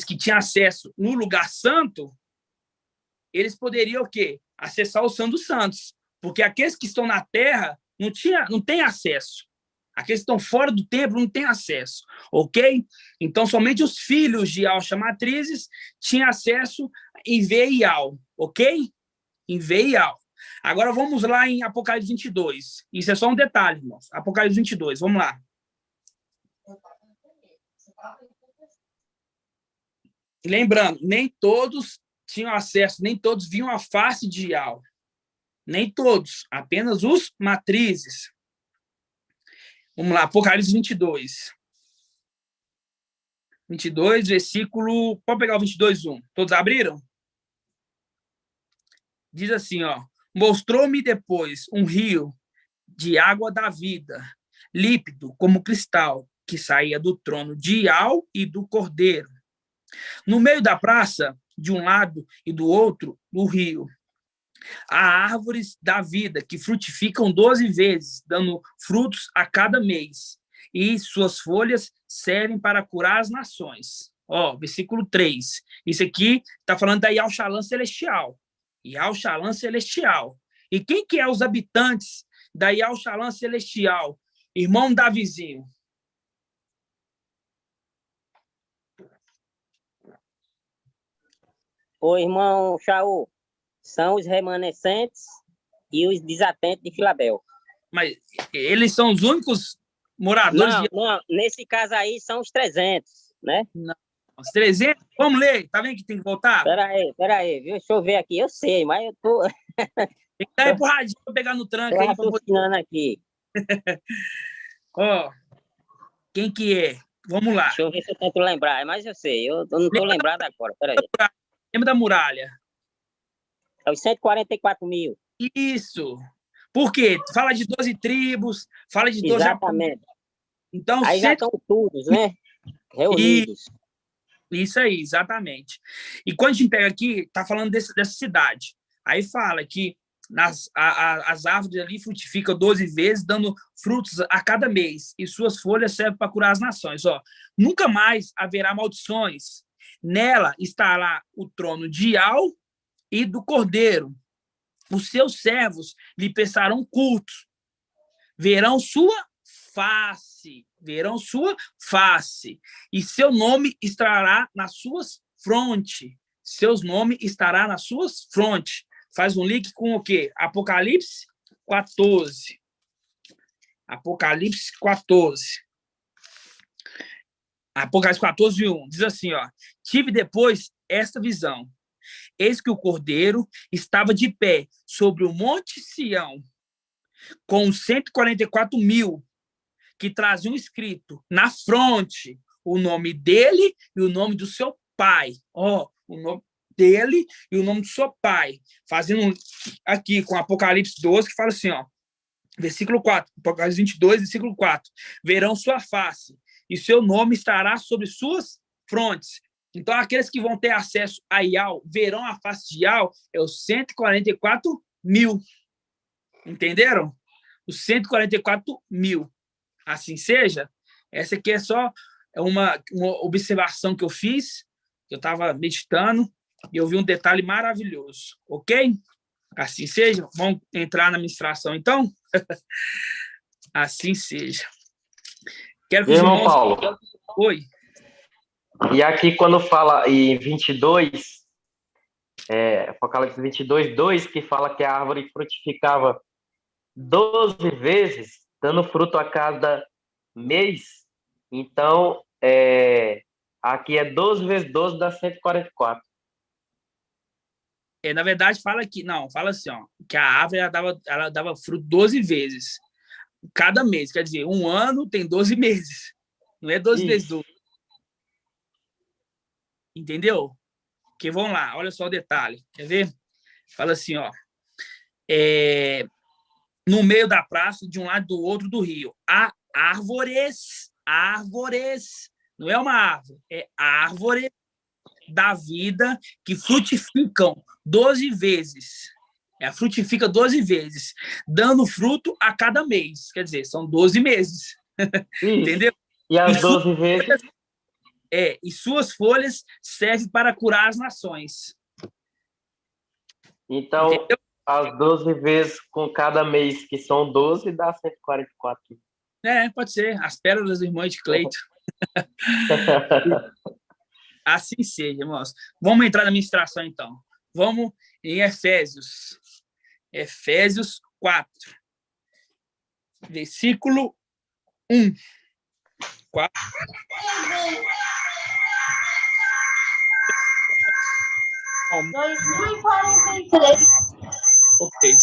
que tinham acesso no lugar santo, eles poderiam o quê? acessar o Santo dos Santos, porque aqueles que estão na terra não têm acesso. Aqueles que estão fora do templo não têm acesso, ok? Então, somente os filhos de Al chamatrizes tinham acesso em V e Al, ok? Em V e Al. Agora, vamos lá em Apocalipse 22. Isso é só um detalhe, irmãos. Apocalipse 22, vamos lá. Lembrando, nem todos tinham acesso, nem todos viam a face de Al. Nem todos, apenas os matrizes. Vamos lá, Apocalipse 22. 22, versículo... Pode pegar o 22:1. Todos abriram? Diz assim, ó. Mostrou-me depois um rio de água da vida, límpido como cristal, que saía do trono de Al e do Cordeiro. No meio da praça, de um lado e do outro, do rio, há árvores da vida que frutificam 12 vezes, dando frutos a cada mês, e suas folhas servem para curar as nações. Ó, versículo 3. Isso aqui está falando da Yahushalã celestial. Yahushalã celestial. E quem que é os habitantes da Yahushalã celestial? Irmão Davizinho. Ô, irmão Shaul, são os remanescentes e os desatentos de Filabel. Mas eles são os únicos moradores? Não, nesse caso aí são os 300, né? Não. Os 300? Vamos ler, tá vendo que tem que voltar? Peraí, viu? Deixa eu ver aqui, eu sei, mas eu tô... Tem que dar empurradinho pra pegar no tranco. Tô aí. raciocinando aqui. Ó, quem que é? Vamos lá. Deixa eu ver se eu tento lembrar, mas eu sei, eu não tô lembrado agora, peraí. Lembra da muralha? É os 144 mil. Isso. Por quê? Fala de 12 tribos, fala de 12... Exatamente. Então, aí já estão todos, né? Reunidos. Isso aí, exatamente. E quando a gente pega aqui, tá falando dessa cidade. Aí fala que as árvores ali frutificam 12 vezes, dando frutos a cada mês, e suas folhas servem para curar as nações. Ó, nunca mais haverá maldições. Nela estará o trono de Al e do Cordeiro. Os seus servos lhe prestarão culto. Verão sua face, e seu nome estará nas suas frontes. Seus nomes estará nas suas frontes. Faz um link com o quê? Apocalipse 14. Apocalipse 14. Apocalipse 14, 1. Diz assim, ó. Tive depois esta visão. Eis que o Cordeiro estava de pé sobre o monte Sião, com 144 mil, que traziam escrito na fronte o nome dele e o nome do seu pai. Ó, o nome dele e o nome do seu pai. Fazendo aqui com Apocalipse 12, que fala assim, ó. Versículo 4, Apocalipse 22, versículo 4. Verão sua face, e seu nome estará sobre suas frontes. Então, aqueles que vão ter acesso a Ial, verão a face de Ial, é os 144 mil. Entenderam? Os 144 mil. Assim seja, essa aqui é só uma observação que eu fiz, eu estava meditando, e eu vi um detalhe maravilhoso, ok? Assim seja, vamos entrar na ministração, então? Assim seja. Quero que os irmão irmãos... Paulo. Oi. E aqui, quando fala em 22, Apocalipse 22, 2, que fala que a árvore frutificava 12 vezes, dando fruto a cada mês. Então, aqui é 12 vezes 12 dá 144. Na verdade, fala aqui, não, fala assim, ó, que a árvore ela dava fruto 12 vezes cada mês. Quer dizer, um ano tem 12 meses. Não é 12 vezes 12. Entendeu? Porque vamos lá, olha só o detalhe. Quer ver? Fala assim, ó. No meio da praça, de um lado do outro do rio, há árvores, não é uma árvore, é árvore da vida que frutificam 12 vezes. Frutifica 12 vezes, dando fruto a cada mês. Quer dizer, são 12 meses. Entendeu? E as 12 vezes... e suas folhas servem para curar as nações. Então, As 12 vezes com cada mês, que são 12, dá 144. Pode ser. As pérolas do irmão de Cleito. Assim seja, irmãos. Vamos entrar na ministração, então. Vamos em Efésios. Efésios 4. Versículo 1. 4. Bom, 2043. Ok.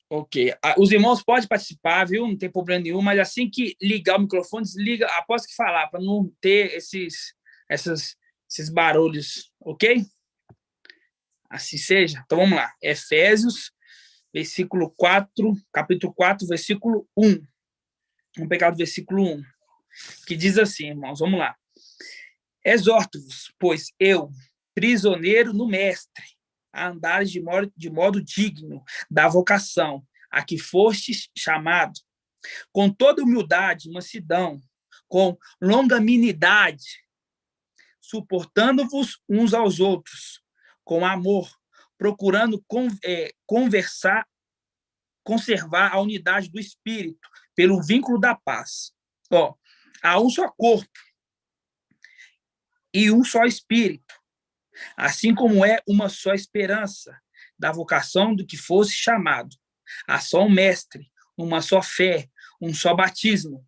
Ok. Os irmãos podem participar, viu? Não tem problema nenhum, mas assim que ligar o microfone, desliga após que falar, para não ter esses barulhos, ok? Assim seja. Então vamos lá. Efésios, versículo 4, capítulo 4, versículo 1. Vamos pegar o versículo 1, que diz assim, irmãos, vamos lá. Exorto-vos, pois eu, prisioneiro no mestre, a andares de modo digno da vocação a que fostes chamado, com toda humildade, mansidão, com longanimidade, suportando-vos uns aos outros, com amor, procurando conservar a unidade do Espírito, pelo vínculo da paz. Há um só corpo e um só Espírito, assim como é uma só esperança da vocação do que fosse chamado. Há só um mestre, uma só fé, um só batismo.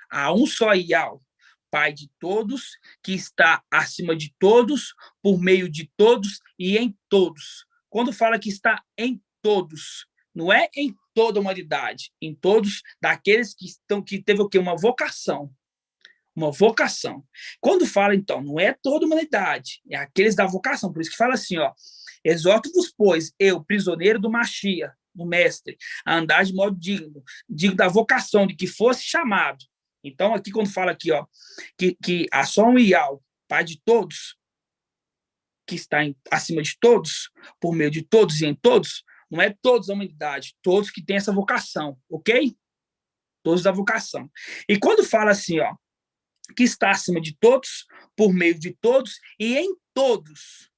Há um só Iau, Pai de todos, que está acima de todos, por meio de todos e em todos. Quando fala que está em todos, não é em toda a humanidade, em todos daqueles que teve o quê? Uma vocação. Uma vocação. Quando fala, então, não é toda a humanidade, é aqueles da vocação. Por isso que fala assim, exorto-vos, pois, eu, prisioneiro do Machia, do mestre, a andar de modo digno da vocação, de que fosse chamado. Então, aqui, quando fala aqui, que há só um Iau, Pai de todos, que está acima de todos, por meio de todos e em todos, não é todos a humanidade, todos que têm essa vocação, ok? Todos da vocação. E quando fala assim, que está acima de todos, por meio de todos e em todos.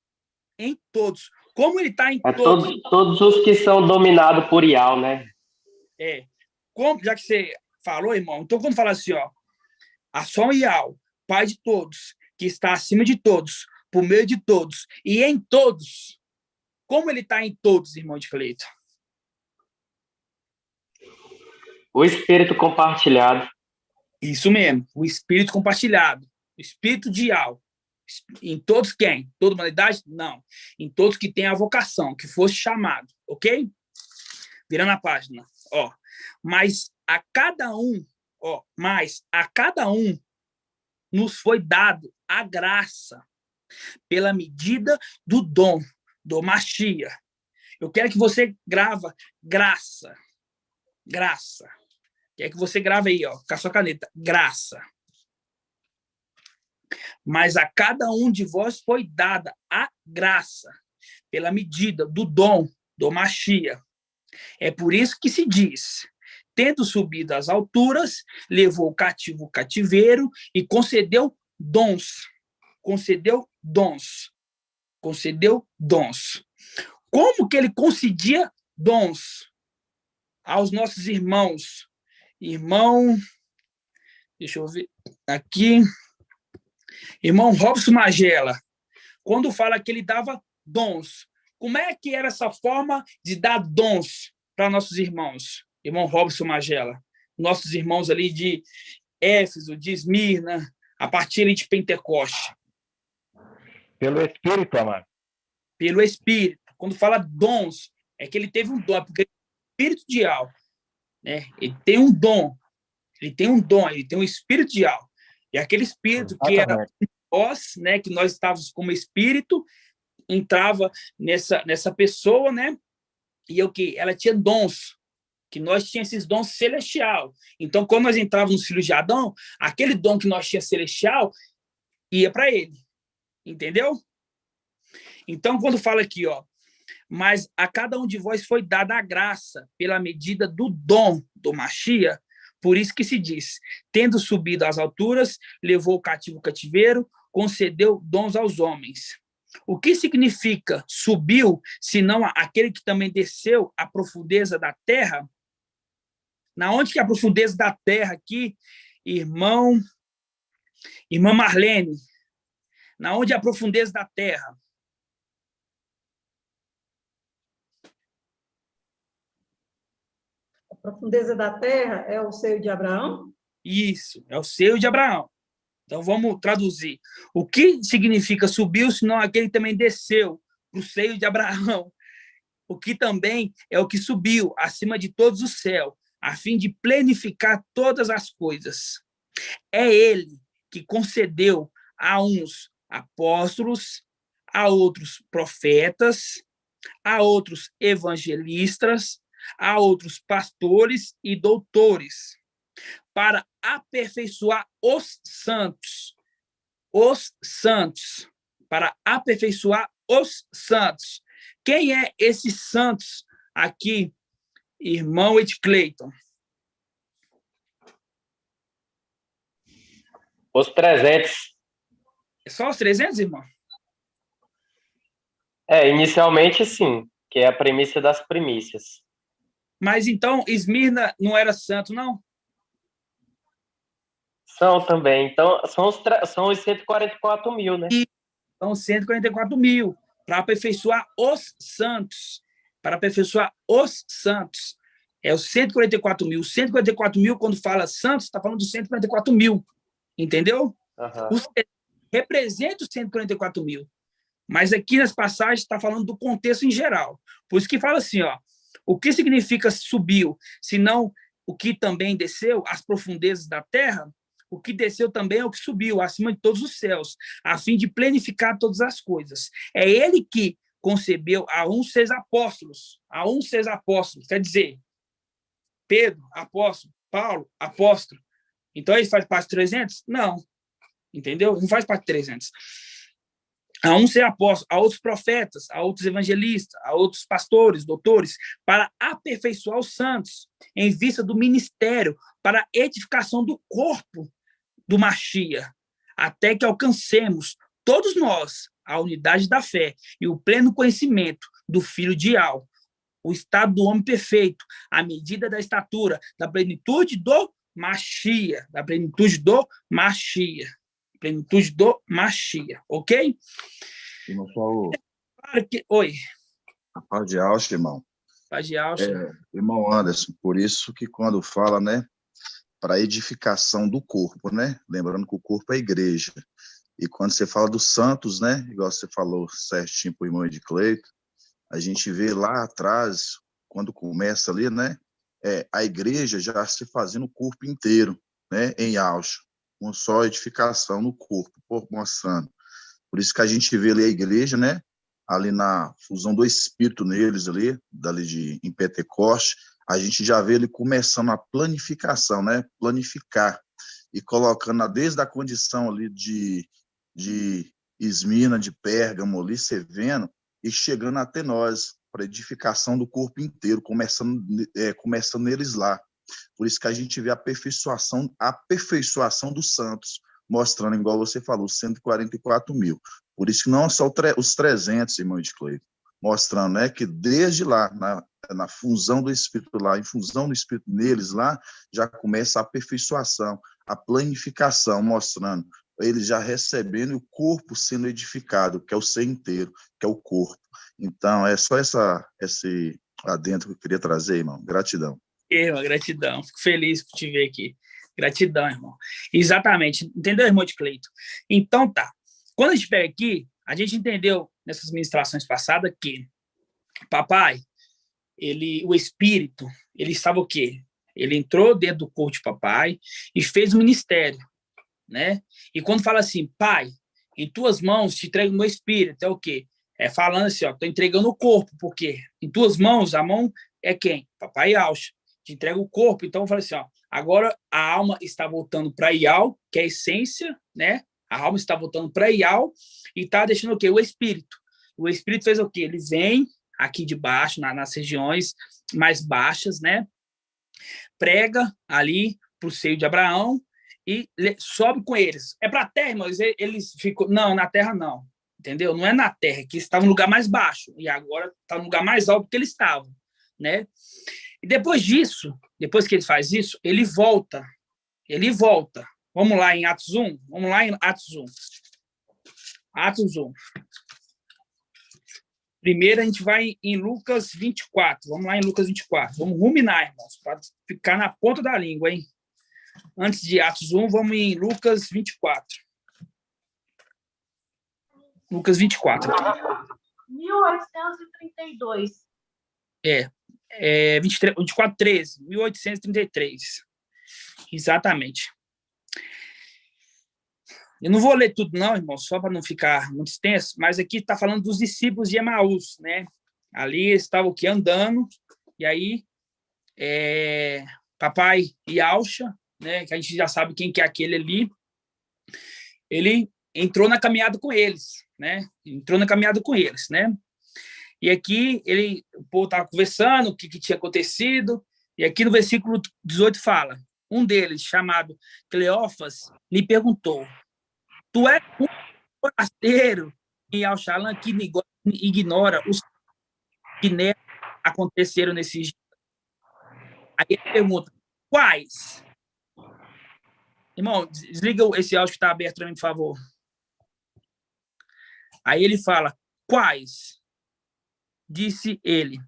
Em todos. Como ele está em todos? Todos os que são dominados por Iau, né? Já que você falou, irmão, então quando fala assim, há só um Iau, Pai de todos, que está acima de todos, por meio de todos e em todos. Como ele está em todos, irmão de Cleito? O Espírito compartilhado. Isso mesmo, o Espírito compartilhado, o Espírito de Iau. Em todos quem? Toda humanidade? Não. Em todos que têm a vocação, que fosse chamado, ok? Virando a página. Mas a cada um nos foi dado a graça pela medida do dom do Machia. Eu quero que você grava graça. Graça. Quer que você grave aí, com a sua caneta. Graça. Mas a cada um de vós foi dada a graça, pela medida do dom do Machia. É por isso que se diz, tendo subido às alturas, levou o cativo o cativeiro e concedeu dons. Concedeu dons. Concedeu dons. Como que ele concedia dons aos nossos irmãos? Irmão, deixa eu ver aqui. Irmão Robson Magela, quando fala que ele dava dons, como é que era essa forma de dar dons para nossos irmãos? Irmão Robson Magela, nossos irmãos ali de Éfeso, de Esmirna, a partir ali de Pentecoste. Pelo Espírito, amado. Pelo Espírito. Quando fala dons, é que ele teve um dom, porque o Espírito de Iau, né? Ele tem um dom, ele tem um Espírito de Iau. E aquele Espírito que era nós, né, que nós estávamos como Espírito, entrava nessa pessoa, né? E o que? Ela tinha dons, que nós tínhamos esses dons celestial. Então, quando nós entrávamos no filho de Adão, aquele dom que nós tínhamos celestial ia para ele. Entendeu? Então, quando fala aqui, mas a cada um de vós foi dada a graça pela medida do dom do Machia, por isso que se diz, tendo subido às alturas, levou o cativo o cativeiro, concedeu dons aos homens. O que significa subiu, senão aquele que também desceu à profundeza da terra? Na onde que é a profundeza da terra aqui, irmã Marlene? Na onde é a profundeza da terra? A profundeza da terra é o seio de Abraão? Isso, é o seio de Abraão. Então, vamos traduzir. O que significa subiu, senão aquele que também desceu para o seio de Abraão? O que também é o que subiu acima de todos os céus, a fim de plenificar todas as coisas. É ele que concedeu a uns apóstolos, a outros profetas, a outros evangelistas, a outros pastores e doutores, para aperfeiçoar os santos, para aperfeiçoar os santos. Quem é esses santos aqui, irmão Ed Clayton? Os 300. É só os 300, irmão? Inicialmente sim, que é a premissa das primícias. Mas então, Esmirna não era santo, não? São também. Então, são os 144 mil, né? São 144 mil, para aperfeiçoar os santos. Para aperfeiçoar os santos. É os 144 mil. 144 mil, quando fala santos, está falando dos 144 mil. Entendeu? Os representa os 144 mil. Mas aqui nas passagens está falando do contexto em geral. Por isso que fala assim, ó, o que significa subiu, senão o que também desceu, as profundezas da terra? O que desceu também é o que subiu, acima de todos os céus, a fim de plenificar todas as coisas. É ele que concebeu a uns 6 apóstolos. A uns 6 apóstolos, quer dizer, Pedro, apóstolo, Paulo, apóstolo. Então, ele faz parte de 300? Não. Entendeu? Não faz parte de 300. A uns 6 apóstolos, a outros profetas, a outros evangelistas, a outros pastores, doutores, para aperfeiçoar os santos, em vista do ministério, para a edificação do corpo do Machia, até que alcancemos, todos nós, a unidade da fé e o pleno conhecimento do Filho de Ial, o estado do homem perfeito, a medida da estatura, da plenitude do Machia, plenitude do Machia, ok? Irmão Paulo. Claro que... Oi. A paz de Alcha, irmão. Paz de Alcha. Irmão Anderson, por isso que quando fala, né, para edificação do corpo, né, lembrando que o corpo é a igreja, e quando você fala dos santos, né, igual você falou certinho para o irmão Ed Clayton, a gente vê lá atrás, quando começa ali, né, a igreja já se fazendo o corpo inteiro, né, em Alcha, com só edificação no corpo, mostrando. Por isso que a gente vê ali a igreja, né, ali na fusão do Espírito neles ali, dali em Pentecoste, a gente já vê ele começando a planificação, né, planificar, e colocando desde a condição ali de Esmirna, de Pérgamo, ali, Seveno, e chegando até nós, para edificação do corpo inteiro, começando neles lá. Por isso que a gente vê a aperfeiçoação dos santos, mostrando, igual você falou, 144 mil. Por isso que não só os 300, irmão de Cleiton, mostrando, né, que desde lá, na fusão do Espírito lá, em fusão do Espírito neles lá, já começa a aperfeiçoação, a planificação, mostrando eles já recebendo o corpo sendo edificado, que é o ser inteiro, que é o corpo. Então, é só esse adentro que eu queria trazer, irmão. Gratidão. Irmão, gratidão. Fico feliz por te ver aqui. Gratidão, irmão. Exatamente. Entendeu, irmão de Cleito? Então, tá. Quando a gente pega aqui, a gente entendeu nessas ministrações passadas que papai, o Espírito, ele estava o quê? Ele entrou dentro do corpo de papai e fez o ministério, né? E quando fala assim, pai, em tuas mãos te entrego o meu Espírito, é o quê? É falando assim, ó, tô entregando o corpo, porque em tuas mãos, a mão é quem? Papai Yaush. Te entrega o corpo. Então, eu falei assim, ó, agora a alma está voltando para Ial, que é a essência, né? A alma está voltando para Ial e está deixando o quê? O Espírito. O Espírito fez o quê? Ele vem aqui de baixo, nas regiões mais baixas, né? Prega ali para o seio de Abraão e sobe com eles. É para a terra, irmãos? Eles ficam... Não, na terra não. Entendeu? Não é na terra, que estava no lugar mais baixo, e agora está no lugar mais alto que eles estavam, né? E depois disso, depois que ele faz isso, ele volta. Ele volta. Vamos lá em Atos 1? Vamos lá em Atos 1. Atos 1. Primeiro a gente vai em Lucas 24. Vamos lá em Lucas 24. Vamos ruminar, irmãos, para ficar na ponta da língua, hein? Antes de Atos 1, vamos em Lucas 24. Lucas 24. 1832. 24, 13. 1833. Exatamente. Eu não vou ler tudo, não, irmão, só para não ficar muito extenso, mas aqui está falando dos discípulos de Emaús, né? Ali eles estavam aqui andando, e aí papai Yalcha, né, que a gente já sabe quem que é aquele ali, ele entrou na caminhada com eles, né? Entrou na caminhada com eles, né? E aqui o povo estava conversando, o que tinha acontecido, e aqui no versículo 18 fala, um deles, chamado Cleófas, lhe perguntou, tu és um forasteiro em Alxalã que ignora os que aconteceram nesses dias. Aí ele pergunta, quais? Irmão, desliga esse áudio que está aberto para mim, por favor. Aí ele fala, quais? Disse ele.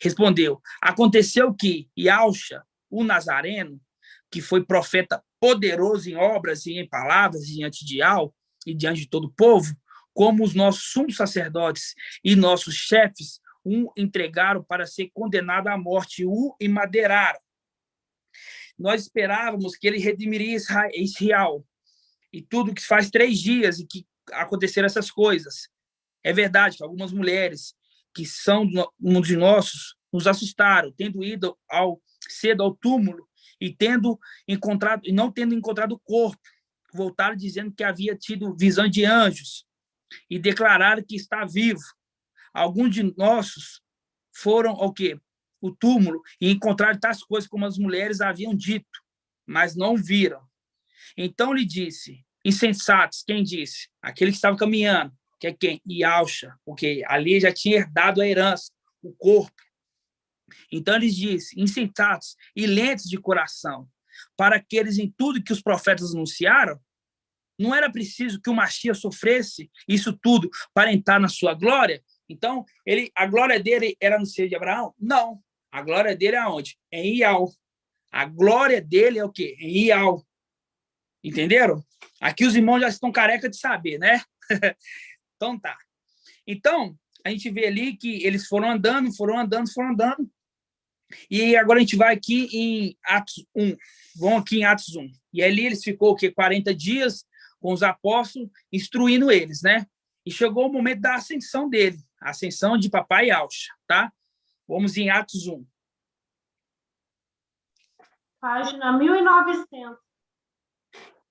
Respondeu, aconteceu que Yalcha, o Nazareno, que foi profeta poderoso em obras e em palavras diante de Al e diante de todo o povo, como os nossos sumos sacerdotes e nossos chefes o entregaram para ser condenado à morte e o emadeiraram. Nós esperávamos que ele redimiria Israel e tudo que faz 3 dias e que aconteceram essas coisas. É verdade que algumas mulheres que são um de nossos nos assustaram, tendo ido cedo ao túmulo e não tendo encontrado o corpo, voltaram dizendo que havia tido visão de anjos e declararam que está vivo. Alguns de nossos foram ao quê? O túmulo e encontraram tais coisas como as mulheres haviam dito, mas não viram. Então lhe disse, insensatos, quem disse? Aquele que estava caminhando, que é quem? Yalcha, porque ali já tinha herdado a herança, o corpo. Então ele disse, insensatos e lentes de coração, para aqueles em tudo que os profetas anunciaram, não era preciso que o Machia sofresse isso tudo para entrar na sua glória? Então, a glória dele era no seio de Abraão? Não. A glória dele é aonde? É em Ial. A glória dele é o quê? Em Ial. Entenderam? Aqui os irmãos já estão careca de saber, né? Então tá. Então, a gente vê ali que eles foram andando. E agora a gente vai aqui em Atos 1. Vão aqui em Atos 1. E ali eles ficou o quê? 40 dias com os apóstolos, instruindo eles, né? E chegou o momento da ascensão dele. A ascensão de papai Yalcha, tá? Vamos em Atos 1. Página 1900.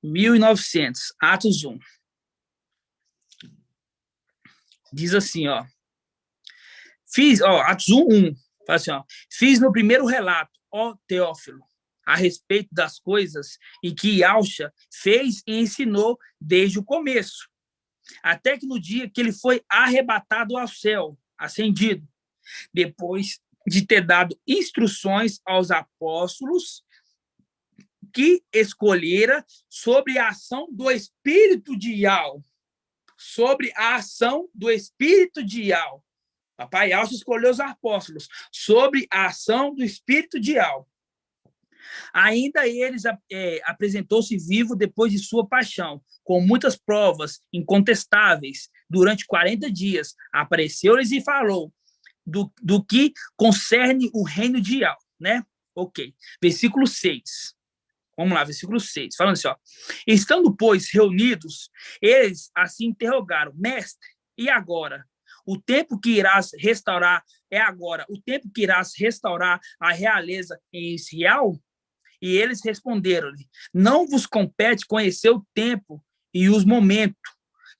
1900, Atos 1. Diz assim, ó. Atos 1, fala assim, ó. Fiz no primeiro relato, ó Teófilo, a respeito das coisas em que Yalcha fez e ensinou desde o começo, até que no dia que ele foi arrebatado ao céu, ascendido, depois de ter dado instruções aos apóstolos que escolhera sobre a ação do Espírito de Ial. Sobre a ação do Espírito de Ial. Papai Yalcha escolheu os apóstolos sobre a ação do Espírito de Ial. Ainda eles apresentou-se vivo depois de sua paixão, com muitas provas incontestáveis. Durante 40 dias, apareceu-lhes e falou do que concerne o reino de Ial, né? Ok. Versículo 6. Vamos lá, versículo 6. Falando assim, ó. Estando, pois, reunidos, eles assim interrogaram, mestre, e agora? O tempo que irás restaurar é agora. O tempo que irás restaurar a realeza em Israel? E eles responderam-lhe, não vos compete conhecer o tempo e os momentos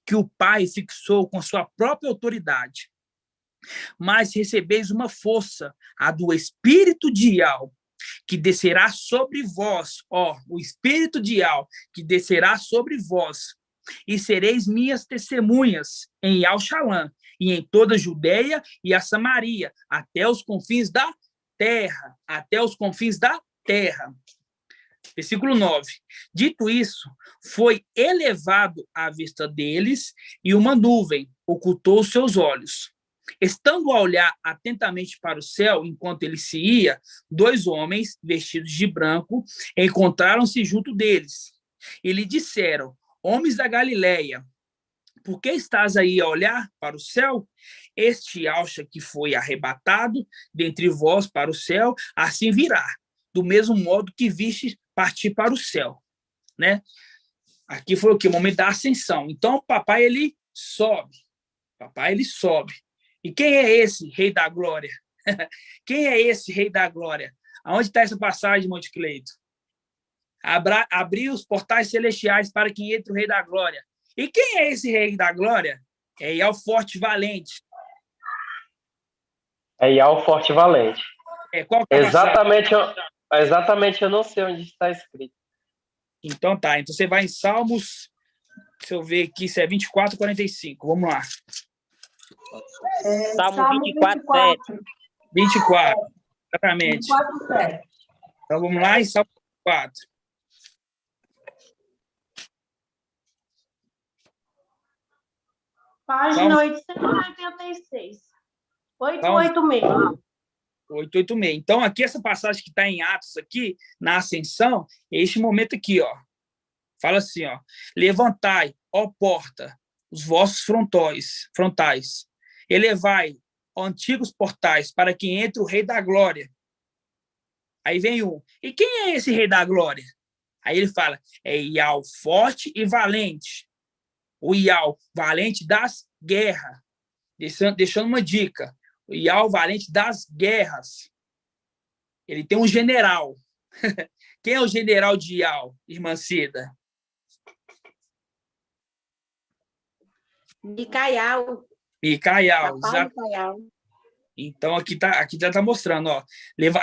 que o Pai fixou com sua própria autoridade. Mas recebeis uma força, a do Espírito de Ial, que descerá sobre vós, o espírito de Yahweh, que descerá sobre vós, e sereis minhas testemunhas em Yal-Shalã, e em toda a Judeia e a Samaria, até os confins da terra, até os confins da terra. Versículo 9. Dito isso, foi elevado à vista deles, e uma nuvem ocultou os seus olhos. Estando a olhar atentamente para o céu, enquanto ele se ia, 2 homens, vestidos de branco, encontraram-se junto deles. E lhe disseram: homens da Galileia, por que estás aí a olhar para o céu? Este Yahshua que foi arrebatado dentre vós para o céu, assim virá, do mesmo modo que viste partir para o céu, né? Aqui foi o quê? O momento da ascensão. Então, o papai, ele sobe. Papai, ele sobe. E quem é esse Rei da Glória? Quem é esse Rei da Glória? Aonde está essa passagem, Monte Cleito? Abrir os portais celestiais para que entre o Rei da Glória. E quem é esse Rei da Glória? É Yahweh forte e valente. É Yahweh forte e valente. Qual que é a exatamente, eu não sei onde está escrito. Então tá, então você vai em Salmos, deixa eu ver aqui, se é 24, 45, vamos lá. Salmo 24, 7. 24, exatamente. 24, 7. Então vamos lá em Salmo 24. Página 886. 886. 886. Então, aqui, essa passagem que está em Atos, aqui, na ascensão, é este momento aqui, ó. Fala assim, ó. Levantai, ó porta, os vossos frontais. Elevai, ó antigos portais, para que entre o Rei da Glória. Aí vem um. E quem é esse Rei da Glória? Aí ele fala, é Yahweh forte e valente. O Yahweh valente das guerras. Deixando uma dica. O Yahweh valente das guerras. Ele tem um general. Quem é o general de Yahweh, irmã Cida? Micaial. Exato. Micaial. Então, aqui já está mostrando. Ó.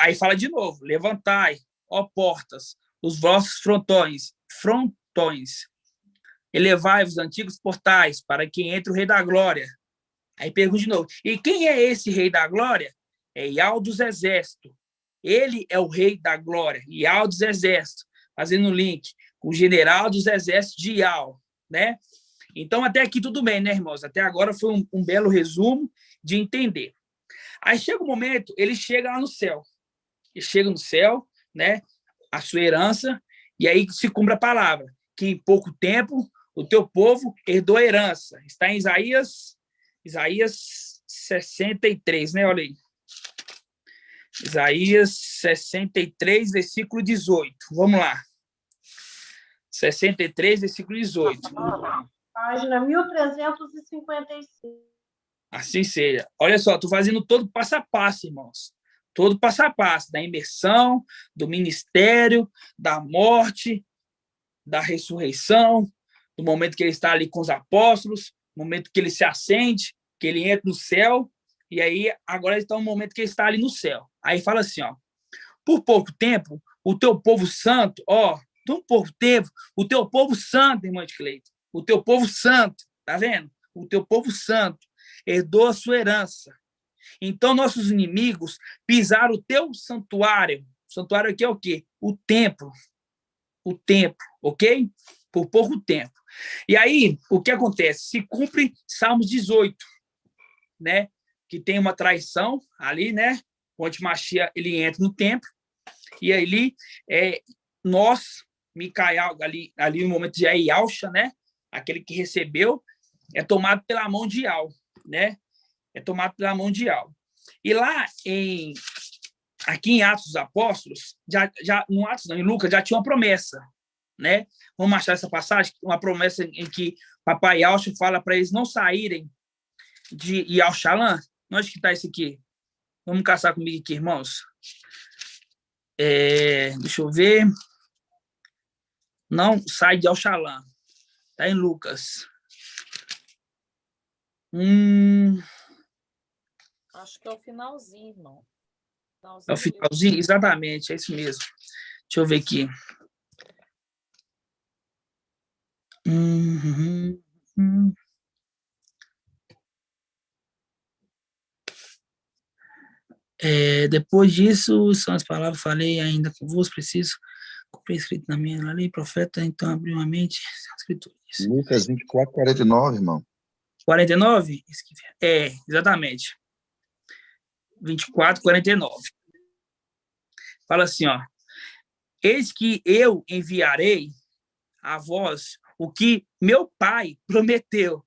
Aí fala de novo. Levantai, ó portas, os vossos frontões. Elevai os antigos portais, para que entre o Rei da Glória. Aí pergunta de novo. E quem é esse Rei da Glória? É Yahweh dos Exércitos. Ele é o Rei da Glória. Yahweh dos Exércitos. Fazendo um link com o general dos Exércitos de Yahweh, né? Então, até aqui tudo bem, né, irmãos? Até agora foi um belo resumo de entender. Aí chega um momento, ele chega lá no céu. Ele chega no céu, né? A sua herança, e aí se cumpre a palavra, que em pouco tempo o teu povo herdou a herança. Está em Isaías 63, né? Olha aí. Isaías 63, versículo 18. Vamos lá. 63, versículo 18. Página 1355. Assim seja. Olha só, estou fazendo todo passo a passo, irmãos. Todo passo a passo, da imersão, do ministério, da morte, da ressurreição, do momento que ele está ali com os apóstolos, no momento que ele se acende, que ele entra no céu, e aí agora está no momento que ele está ali no céu. Aí fala assim, ó, por pouco tempo, o teu povo santo, por pouco tempo, o teu povo santo, irmã de Cleito, o teu povo santo, tá vendo? O teu povo santo herdou a sua herança. Então, nossos inimigos pisaram o teu santuário. O santuário aqui é o quê? O templo. O templo, ok? Por pouco tempo. E aí, o que acontece? Se cumpre Salmos 18, né? Que tem uma traição ali, né? Onde Mashiach, ele entra no templo. E ali, nós, Micaial, ali no momento de Yahshua, né? Aquele que recebeu, é tomado pela mão de Yahweh, né? É tomado pela mão de Yahweh. E lá aqui em Atos dos Apóstolos, no Atos não, em Lucas, já tinha uma promessa, né? Vamos achar essa passagem, uma promessa em que papai Yahshua fala para eles não saírem de Yal-Shalã. Onde que está isso aqui? Vamos caçar comigo aqui, irmãos. Deixa eu ver. Não sai de Yal-Shalã. Está em Lucas. Acho que é o finalzinho, irmão. É o finalzinho? Exatamente, é isso mesmo. Deixa eu ver aqui. Depois disso, são as palavras, falei ainda convosco, preciso cumprir escrito na minha lei, profeta, então abriu a mente, escrituras. Lucas 24, 49, irmão. 49? Exatamente. 24, 49. Fala assim, ó. Eis que eu enviarei a vós o que meu pai prometeu.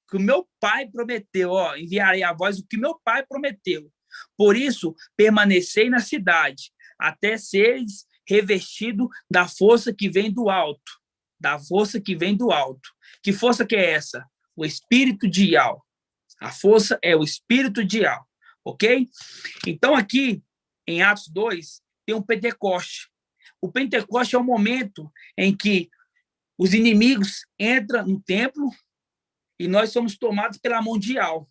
Que o meu pai prometeu, ó. Enviarei a vós o que meu pai prometeu. Por isso, permanecei na cidade, até seres revestido da força que vem do alto. Da força que vem do alto. Que força que é essa? O espírito de Yahweh. A força é o espírito de Yahweh. Ok? Então, aqui, em Atos 2, tem um Pentecoste. O Pentecoste é o momento em que os inimigos entram no templo e nós somos tomados pela mão de Yahweh.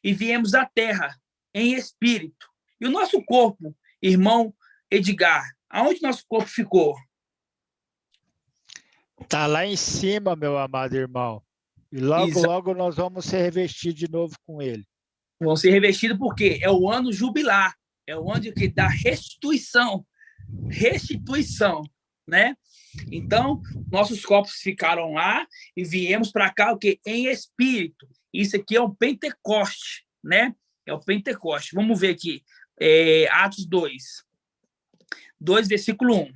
E viemos à terra em espírito. E o nosso corpo, irmão Edgar, aonde nosso corpo ficou? Está lá em cima, meu amado irmão. E logo nós vamos ser revestidos de novo com ele. Vão ser revestidos porque é o ano jubilar, é o ano que dá restituição, né? Então, nossos corpos ficaram lá e viemos para cá o quê? Em espírito. Isso aqui é o Pentecoste, né? É o Pentecoste. Vamos ver aqui. Atos 2, versículo 1.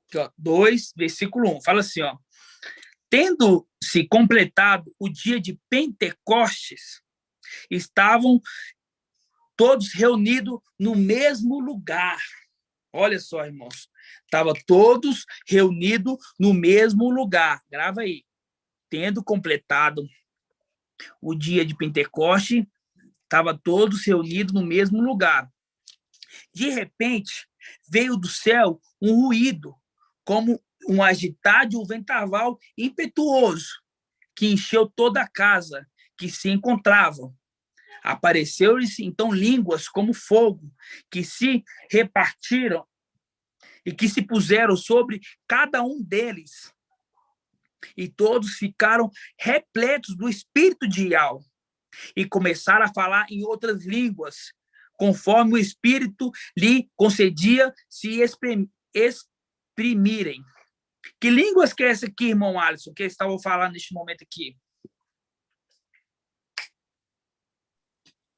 Aqui, ó, 2, versículo 1. Fala assim, ó. Tendo-se completado o dia de Pentecostes, estavam todos reunidos no mesmo lugar. Olha só, irmãos. Estavam todos reunidos no mesmo lugar. Grava aí. Tendo completado o dia de Pentecoste, estavam todos reunidos no mesmo lugar. De repente, veio do céu um ruído, como um agitar de um vendaval impetuoso, que encheu toda a casa que se encontravam. Apareceu-lhes, então, línguas como fogo, que se repartiram e que se puseram sobre cada um deles. E todos ficaram repletos do Espírito de Yahweh e começaram a falar em outras línguas, conforme o Espírito lhe concedia se exprimirem. Que línguas que é essa aqui, irmão Alisson, que eles estavam falando neste momento aqui?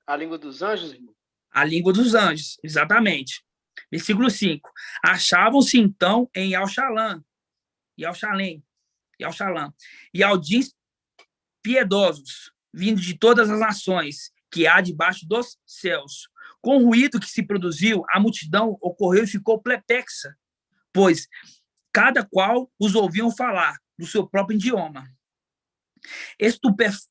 A língua dos anjos, irmão? A língua dos anjos, exatamente. Versículo 5. Achavam-se, então, em Alxalém, e Aldins piedosos, vindo de todas as nações que há debaixo dos céus. Com o ruído que se produziu, a multidão ocorreu e ficou perplexa, pois cada qual os ouviam falar do seu próprio idioma. Estupefatos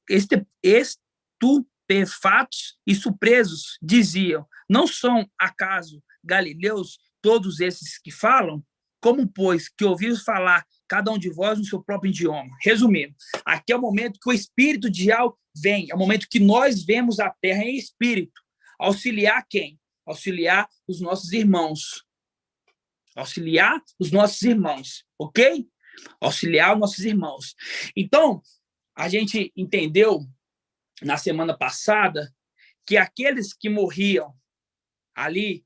e surpresos diziam: não são acaso galileus todos esses que falam? Como, pois, que ouviram falar cada um de vós no seu próprio idioma? Resumindo, aqui é o momento que o Espírito de Yahweh vem, é o momento que nós vemos a terra em espírito. Auxiliar quem? Auxiliar os nossos irmãos. Auxiliar os nossos irmãos, ok? Auxiliar os nossos irmãos. Então, a gente entendeu na semana passada que aqueles que morriam ali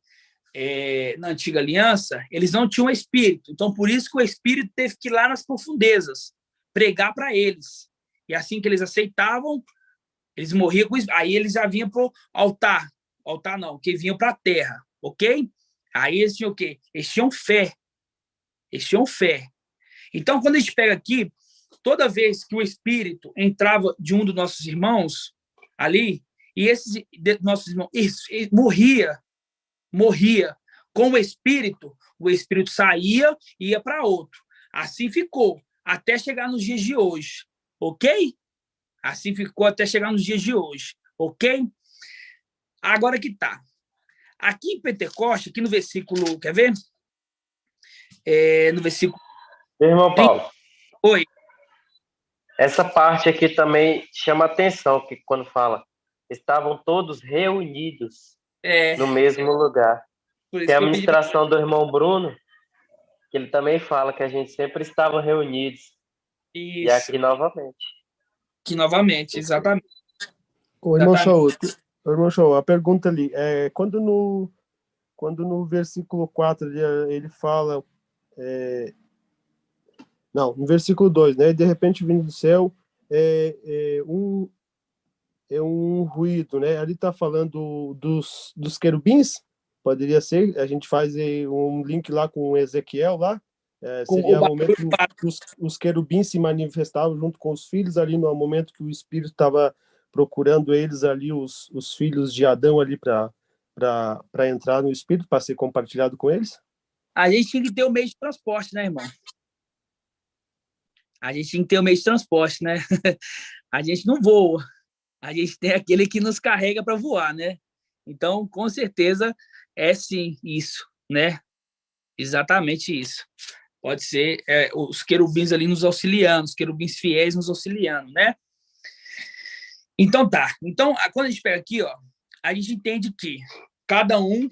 na antiga aliança, eles não tinham espírito. Então, por isso que o espírito teve que ir lá nas profundezas, pregar para eles. E assim que eles aceitavam, eles morriam com isso. Aí eles já vinham para o altar. Altar não, que vinham para a terra, ok? Aí eles tinham o quê? Eles tinham fé. Eles tinham fé. Então, quando a gente pega aqui, toda vez que o espírito entrava de um dos nossos irmãos ali, e esses nossos irmãos morria com o espírito saía e ia para outro. Assim ficou, até chegar nos dias de hoje, ok? Assim ficou até chegar nos dias de hoje, ok? Agora que tá. Aqui em Pentecoste, aqui no versículo, quer ver? No versículo... Irmão Paulo. Oi. Essa parte aqui também chama atenção, que quando fala estavam todos reunidos É. no mesmo lugar. Por isso Tem a que eu pedi ministração do irmão Bruno, que ele também fala que a gente sempre estava reunidos. E Isso. aqui novamente. Aqui novamente, exatamente. Ô, irmão Shaul, a pergunta ali, quando no versículo 4 ele fala, não, no versículo 2, né, de repente vindo do céu, um ruído, né, ali está falando dos querubins, poderia ser, a gente faz um link lá com Ezequiel lá, seria o momento que os querubins se manifestavam junto com os filhos ali, no momento que o Espírito estava procurando eles ali, os filhos de Adão ali para entrar no Espírito, para ser compartilhado com eles? A gente tinha que ter o meio de transporte, né, irmão? A gente tem que ter o meio de transporte, né? A gente não voa. A gente tem aquele que nos carrega para voar, né? Então, com certeza, é sim isso, né? Exatamente isso. Pode ser os querubins ali nos auxiliando, os querubins fiéis nos auxiliando, né? Então, tá. Então, quando a gente pega aqui, ó, a gente entende que cada um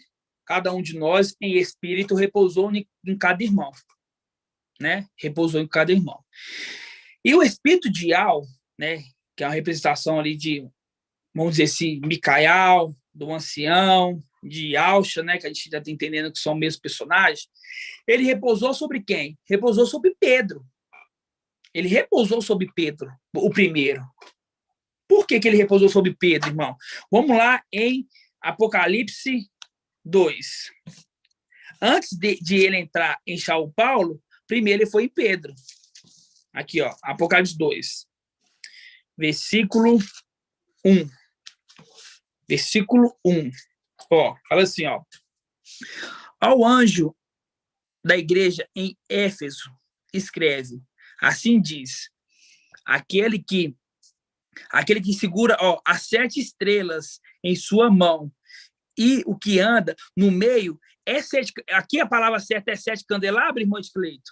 de nós, em espírito, repousou em cada irmão, né? Repousou em cada irmão. E o espírito de Al, né, que é uma representação ali de, vamos dizer assim, Micael, do ancião, de Ausha, né, que a gente já está entendendo que são os mesmos personagens, ele repousou sobre quem? Repousou sobre Pedro. Ele repousou sobre Pedro, o primeiro. Por que ele repousou sobre Pedro, irmão? Vamos lá em Apocalipse 2. Antes de ele entrar em São Paulo, primeiro ele foi em Pedro. Aqui, ó, Apocalipse 2. Versículo 1. Versículo 1. Ó, fala assim, ó. Ao anjo da igreja em Éfeso, escreve, assim diz, aquele que segura, ó, as 7 estrelas em sua mão e o que anda no meio é 7, aqui a palavra certa é 7 candelabros, irmão de Cleito?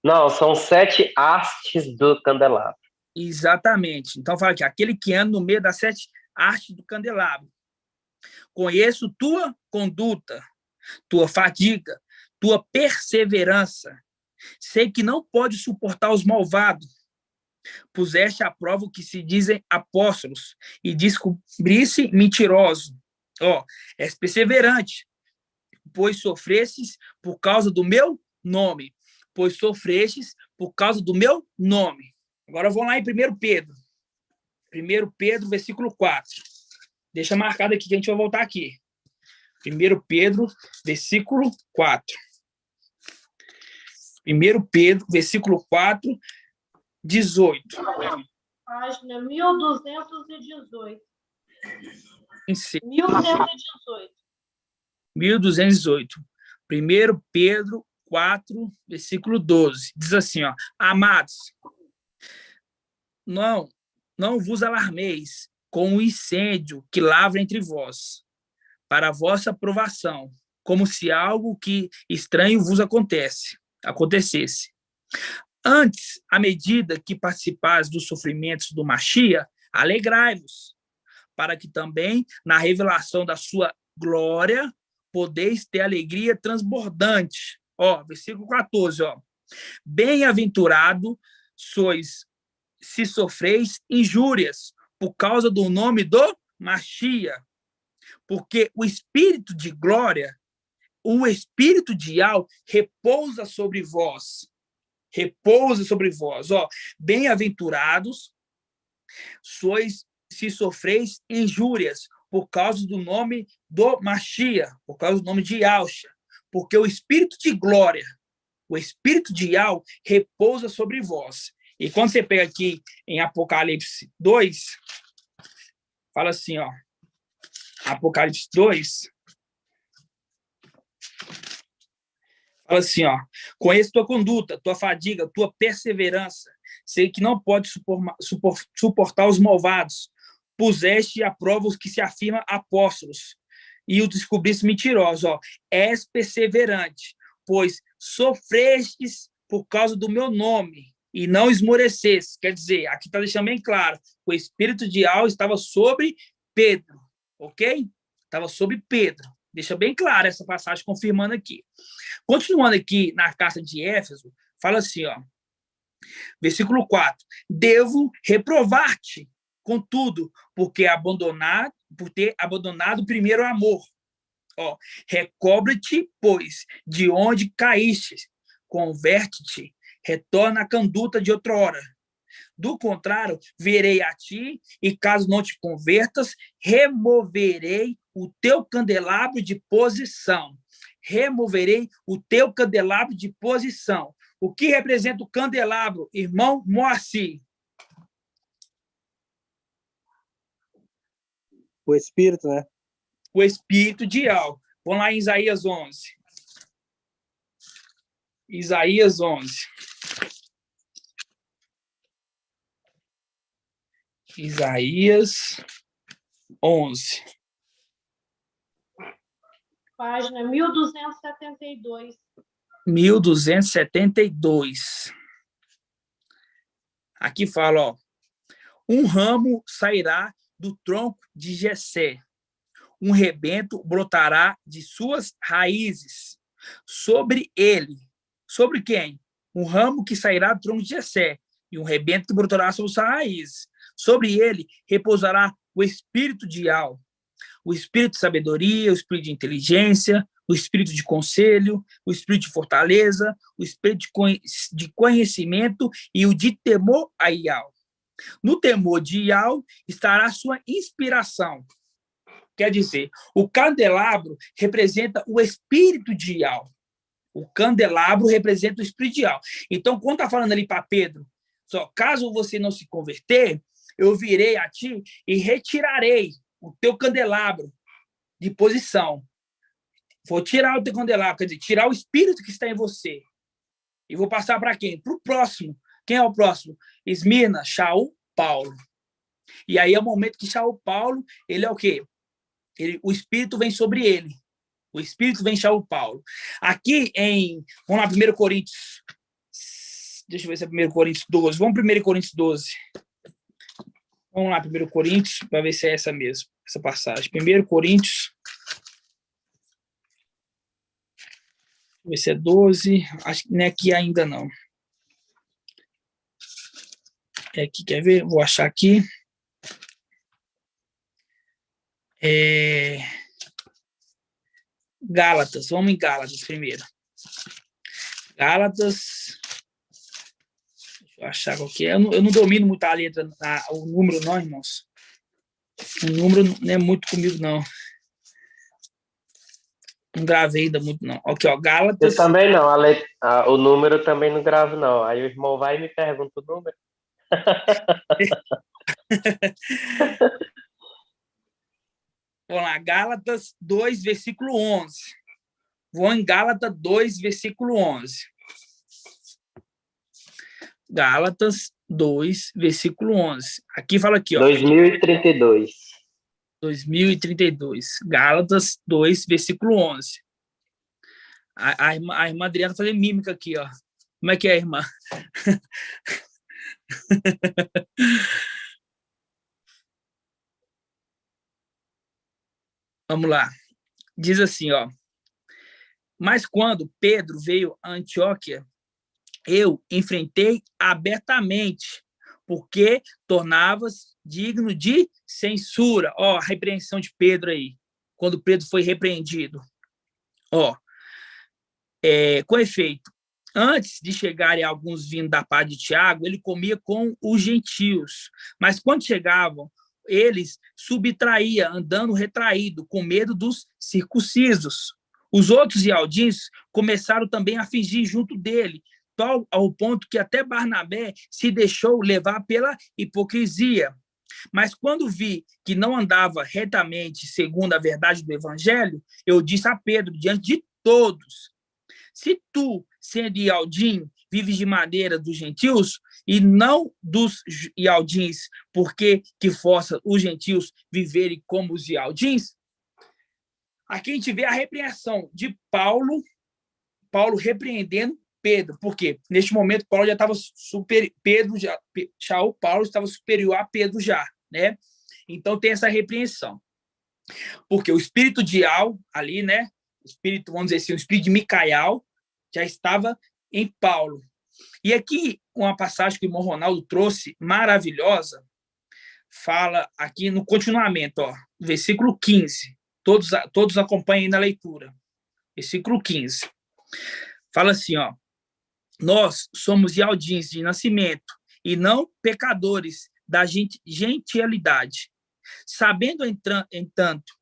Não, são 7 hastes do candelabro. Exatamente. Então fala aqui, aquele que anda no meio das 7 hastes do candelabro. Conheço tua conduta, tua fadiga, tua perseverança. Sei que não pode suportar os malvados. Puseste à prova o que se dizem apóstolos e descobrisse mentiroso. Ó, és perseverante, pois sofrestes por causa do meu nome. Pois sofrestes por causa do meu nome. Agora vamos lá em 1 Pedro. 1 Pedro, versículo 4. Deixa marcado aqui que a gente vai voltar aqui. 1 Pedro, versículo 4. 1 Pedro, versículo 4, 18. Página 1218. 1218. 1 Pedro 4, versículo 12. Diz assim, ó, amados, não vos alarmeis com o incêndio que lavra entre vós, para a vossa aprovação, como se algo que estranho vos acontecesse. Antes, à medida que participais dos sofrimentos do Machia, alegrai-vos, para que também, na revelação da sua glória, podeis ter alegria transbordante. Ó, versículo 14, ó. Bem-aventurado sois se sofreis injúrias por causa do nome do Machia, porque o Espírito de glória, o Espírito de Al, repousa sobre vós. Repousa sobre vós. Ó, bem-aventurados sois se sofreis injúrias por causa do nome do Machia, por causa do nome de Ausha, porque o Espírito de glória, o Espírito de Al, repousa sobre vós. E quando você pega aqui em Apocalipse 2, fala assim, ó, Apocalipse 2, fala assim, ó, conheço tua conduta, tua fadiga, tua perseverança, sei que não pode suportar os malvados, puseste à prova os que se afirmam apóstolos, e os descobriste mentirosos, ó, és perseverante, pois sofrestes por causa do meu nome, e não esmorecesse. Quer dizer, aqui está deixando bem claro, o espírito de Al estava sobre Pedro, ok? Estava sobre Pedro. Deixa bem claro essa passagem, confirmando aqui. Continuando aqui na carta de Éfeso, fala assim, ó, versículo 4. Devo reprovar-te, contudo, por ter abandonado o primeiro amor. Ó, recobre-te, pois, de onde caíste, converte-te, retorna à conduta de outrora. Do contrário, virei a ti, e caso não te convertas, removerei o teu candelabro de posição. Removerei o teu candelabro de posição. O que representa o candelabro, irmão Moacir? O espírito, né? O espírito de Al. Vamos lá em Isaías 11. Isaías 11. Isaías 11. Página 1272. 1272. Aqui fala, ó. Um ramo sairá do tronco de Jessé. Um rebento brotará de suas raízes. Sobre ele. Sobre quem? Um ramo que sairá do tronco de Jessé. E um rebento que brotará sobre suas raízes. Sobre ele repousará o espírito de Al, o espírito de sabedoria, o espírito de inteligência, o espírito de conselho, o espírito de fortaleza, o espírito de conhecimento e o de temor a Al. No temor de Al estará a sua inspiração. Quer dizer, o candelabro representa o espírito de Al. O candelabro representa o espírito de Al. Então, quando está falando ali para Pedro, só caso você não se converter, eu virei a ti e retirarei o teu candelabro de posição. Vou tirar o teu candelabro, quer dizer, tirar o espírito que está em você. E vou passar para quem? Para o próximo. Quem é o próximo? Esmirna, Shaul, Paulo. E aí é o momento que Shaul, Paulo, ele é o quê? O espírito vem sobre ele. O espírito vem Shaul, Paulo. Aqui vamos lá, 1 Coríntios. Deixa eu ver se é 1 Coríntios 12. Vamos 1 Coríntios 12. Vamos lá, 1 Coríntios, para ver se é essa mesmo, essa passagem. 1 Coríntios. Deixa eu ver se é 12. Acho que não é aqui ainda, não. É aqui, quer ver? Vou achar aqui. Gálatas. Vamos em Gálatas primeiro. Gálatas. Deixa eu achar qual que é. Eu não domino muito a letra, o número, não, irmãos. O número não é muito comigo, não. Não gravei ainda muito, não. Aqui, ó, Gálatas. Eu também não. O número eu também não gravo, não. Aí o irmão vai e me pergunta o número. Vamos lá, Gálatas 2, versículo 11. Vou em Gálatas 2, versículo 11. Gálatas 2, versículo 11. Aqui fala aqui, ó. 2032. 2032. Gálatas 2, versículo 11. A irmã Adriana fazendo mímica aqui, ó. Como é que é, irmã? Vamos lá. Diz assim, ó. Mas quando Pedro veio a Antioquia, eu enfrentei abertamente, porque tornava-se digno de censura. Ó, a repreensão de Pedro aí, quando Pedro foi repreendido. Ó, com efeito, antes de chegarem alguns vindo da parte de Tiago, ele comia com os gentios, mas quando chegavam, eles subtraía, andando retraído, com medo dos circuncisos. Os outros ialdins começaram também a fingir junto dele, tal ao ponto que até Barnabé se deixou levar pela hipocrisia. Mas quando vi que não andava retamente segundo a verdade do evangelho, eu disse a Pedro, diante de todos: se tu, sendo ialdim, vives de maneira dos gentios e não dos ialdins, porque que força os gentios viverem como os ialdins. Aqui a gente vê a repreensão de Paulo repreendendo Pedro. Por quê? Neste momento, Paulo já estava Paulo estava superior a Pedro já, né? Então tem essa repreensão. Porque o espírito de Al, ali, né? O espírito, vamos dizer assim, o espírito de Micael já estava em Paulo. E aqui, uma passagem que o irmão Ronaldo trouxe, maravilhosa, fala aqui no continuamento, ó, versículo 15. Todos acompanhem na leitura. Versículo 15. Fala assim, ó. Nós somos ialdins de nascimento e não pecadores da gentialidade, sabendo, entanto,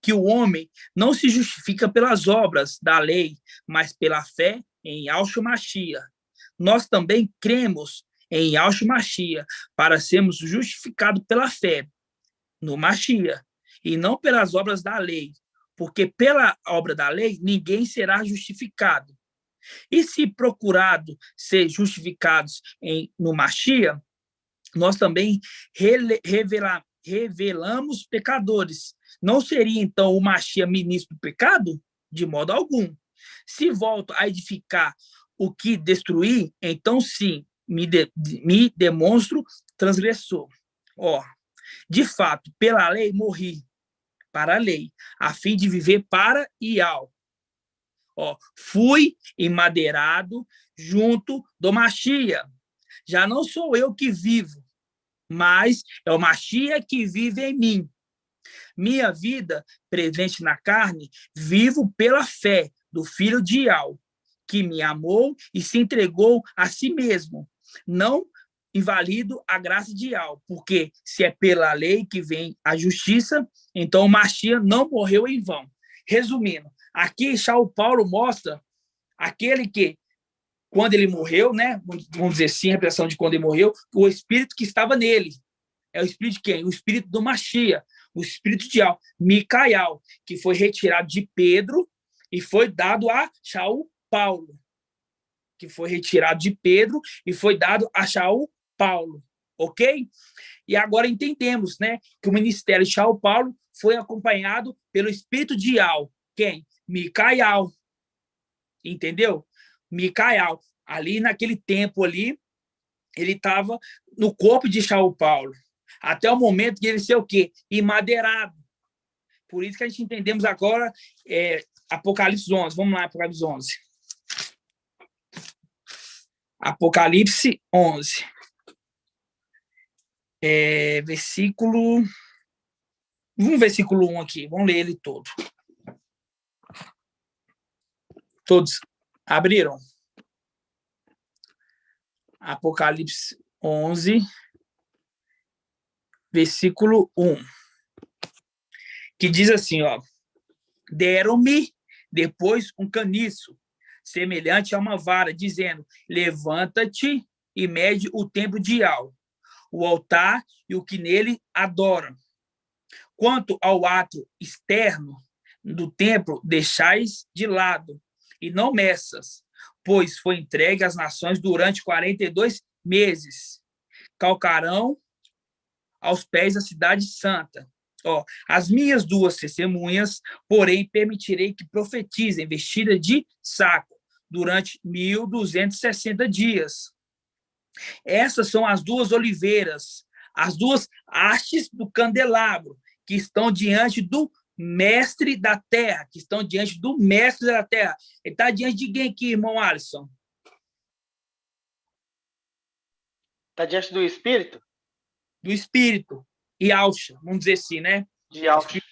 que o homem não se justifica pelas obras da lei, mas pela fé em Yahshua Mashiach. Nós também cremos em Yahshua Mashiach para sermos justificados pela fé no Mashiach e não pelas obras da lei, porque pela obra da lei ninguém será justificado. E se procurado ser justificados no Mashiach, nós também revelamos pecadores. Não seria, então, o Mashiach ministro do pecado? De modo algum. Se volto a edificar o que destruí, então sim, me demonstro transgressor. Ó, de fato, pela lei morri, para a lei, a fim de viver para Ial. Ó, fui emadeirado junto do Mashiach. Já não sou eu que vivo, mas é o Mashiach que vive em mim. Minha vida presente na carne, vivo pela fé do Filho de Ial, que me amou e se entregou a si mesmo. Não invalido a graça de Ial, porque se é pela lei que vem a justiça, então o Mashiach não morreu em vão. Resumindo, aqui São Paulo mostra aquele que, quando ele morreu, né, vamos dizer assim, a repressão de quando ele morreu, o espírito que estava nele. É o espírito de quem? O espírito do Mashiach, o espírito de Micael, que foi retirado de Pedro e foi dado a São Paulo. Que foi retirado de Pedro e foi dado a São Paulo. Ok? E agora entendemos, né, que o ministério de São Paulo foi acompanhado pelo espírito de Ial. Quem? Micael. Entendeu? Micael. Ali naquele tempo ali, ele estava no corpo de São Paulo. Até o momento de ele ser o quê? Emadeirado. Por isso que a gente entendemos agora Apocalipse 11. Vamos lá, Apocalipse 11. Apocalipse 11. Versículo... Vamos versículo 1 aqui. Vamos ler ele todo. Todos abriram? Apocalipse 11, versículo 1. Que diz assim, ó. Deram-me depois um caniço, semelhante a uma vara, dizendo, levanta-te e mede o templo de Ial, o altar e o que nele adoram. Quanto ao ato externo do templo, deixais de lado, e não meças, pois foi entregue às nações durante 42 meses. Calcarão aos pés da cidade santa. Ó, as minhas duas testemunhas, porém, permitirei que profetizem vestidas de saco durante 1260 dias. Essas são as duas oliveiras, as duas hastes do candelabro, que estão diante do mestre da terra, que estão diante do mestre da terra. Ele está diante de quem aqui, irmão Alisson? Está diante do Espírito? Do Espírito. Yahshua, vamos dizer assim, né? De Yahshua.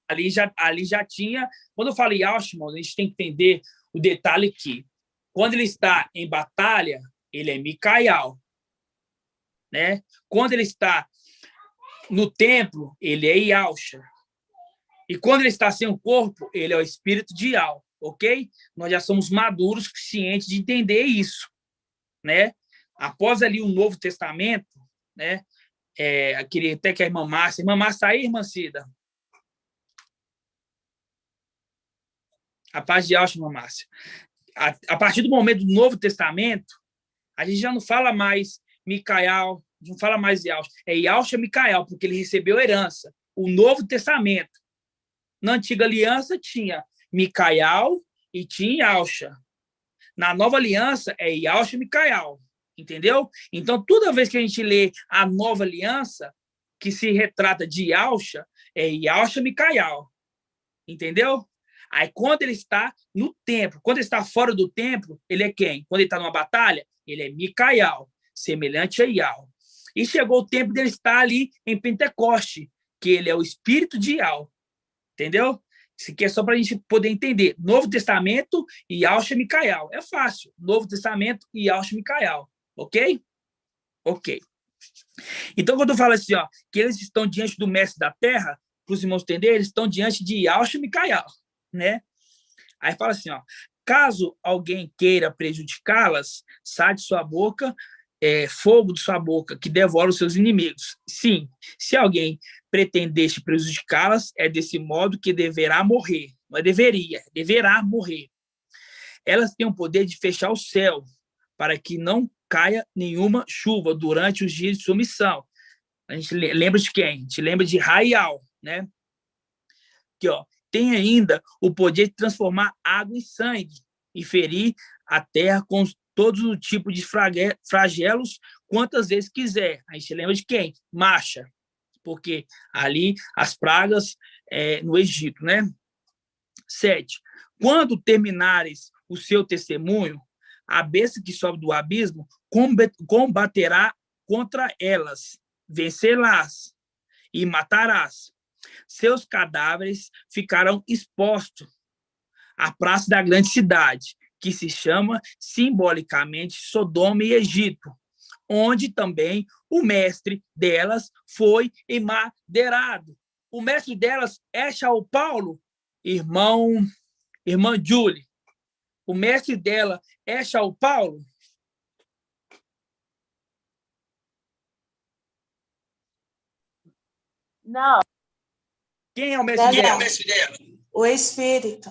Ali já tinha... Quando eu falo Yahshua, a gente tem que entender o detalhe que, quando ele está em batalha, ele é Micael, né? Quando ele está no templo, ele é Yahshua. E quando ele está sem o corpo, ele é o espírito de Ial, ok? Nós já somos maduros o suficiente de entender isso, né? Após ali o Novo Testamento, né? Eu queria até que a irmã Márcia está aí, irmã Cida? A paz de Yahshua, irmã Márcia. A partir do momento do Novo Testamento, a gente já não fala mais Micael, não fala mais Yahshua. É Yahshua Micael, porque ele recebeu herança. O Novo Testamento. Na Antiga Aliança tinha Micael e tinha Yahshua. Na nova aliança é Yahushua Micael, entendeu? Então, toda vez que a gente lê a nova aliança, que se retrata de Yahushua, é Yahushua Micael, entendeu? Aí, quando ele está no templo, quando ele está fora do templo, ele é quem? Quando ele está numa batalha, ele é Micael, semelhante a Yahweh. E chegou o tempo dele estar ali em Pentecoste, que ele é o Espírito de Yahweh, entendeu? Isso aqui é só para a gente poder entender. Novo Testamento e Yahushua Micael. É fácil. Novo Testamento e Yahushua Micael. Ok? Ok. Então, quando eu falo assim, ó, que eles estão diante do mestre da terra, para os irmãos entenderem, eles estão diante de Yahushua Micael, né? Aí fala assim, ó, caso alguém queira prejudicá-las, sai de sua boca fogo de sua boca, que devora os seus inimigos. Sim, se alguém pretendeste prejudicá-las, é desse modo que deverá morrer. Não é deveria, deverá morrer. Elas têm o poder de fechar o céu, para que não caia nenhuma chuva durante os dias de sua missão. A gente lembra de quem? A gente lembra de Raial, né? Aqui, ó, tem ainda o poder de transformar água em sangue e ferir a terra com todos os tipos de flagelos quantas vezes quiser. A gente lembra de quem? Marcha, porque ali as pragas no Egito, né? 7. Quando terminares o seu testemunho, a besta que sobe do abismo combaterá contra elas, vencê-las e matarás. Seus cadáveres ficarão expostos à praça da grande cidade, que se chama simbolicamente Sodoma e Egito, onde também o mestre delas foi emadeirado. O mestre delas é Shaul Paulo, irmã Julie. O mestre dela é Shaul Paulo? Não. Quem é o mestre dela? O Espírito.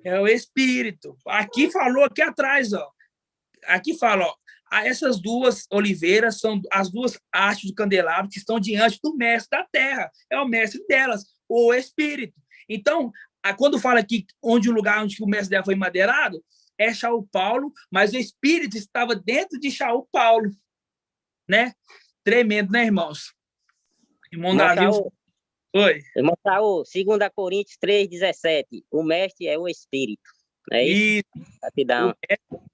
É o Espírito. Aqui falou, aqui atrás, ó. Aqui fala, ó, essas duas oliveiras são as duas hastes do candelabro que estão diante do mestre da terra. É o mestre delas, o Espírito. Então, quando fala aqui onde o lugar onde o mestre dela foi madeirado, é Shaul Paulo, mas o Espírito estava dentro de Shaul Paulo, né? Tremendo, né, irmãos? Irmão Davi. Oi. Irmão Saul, 2 Coríntios 3,17. O mestre é o Espírito. É isso? Rapidão.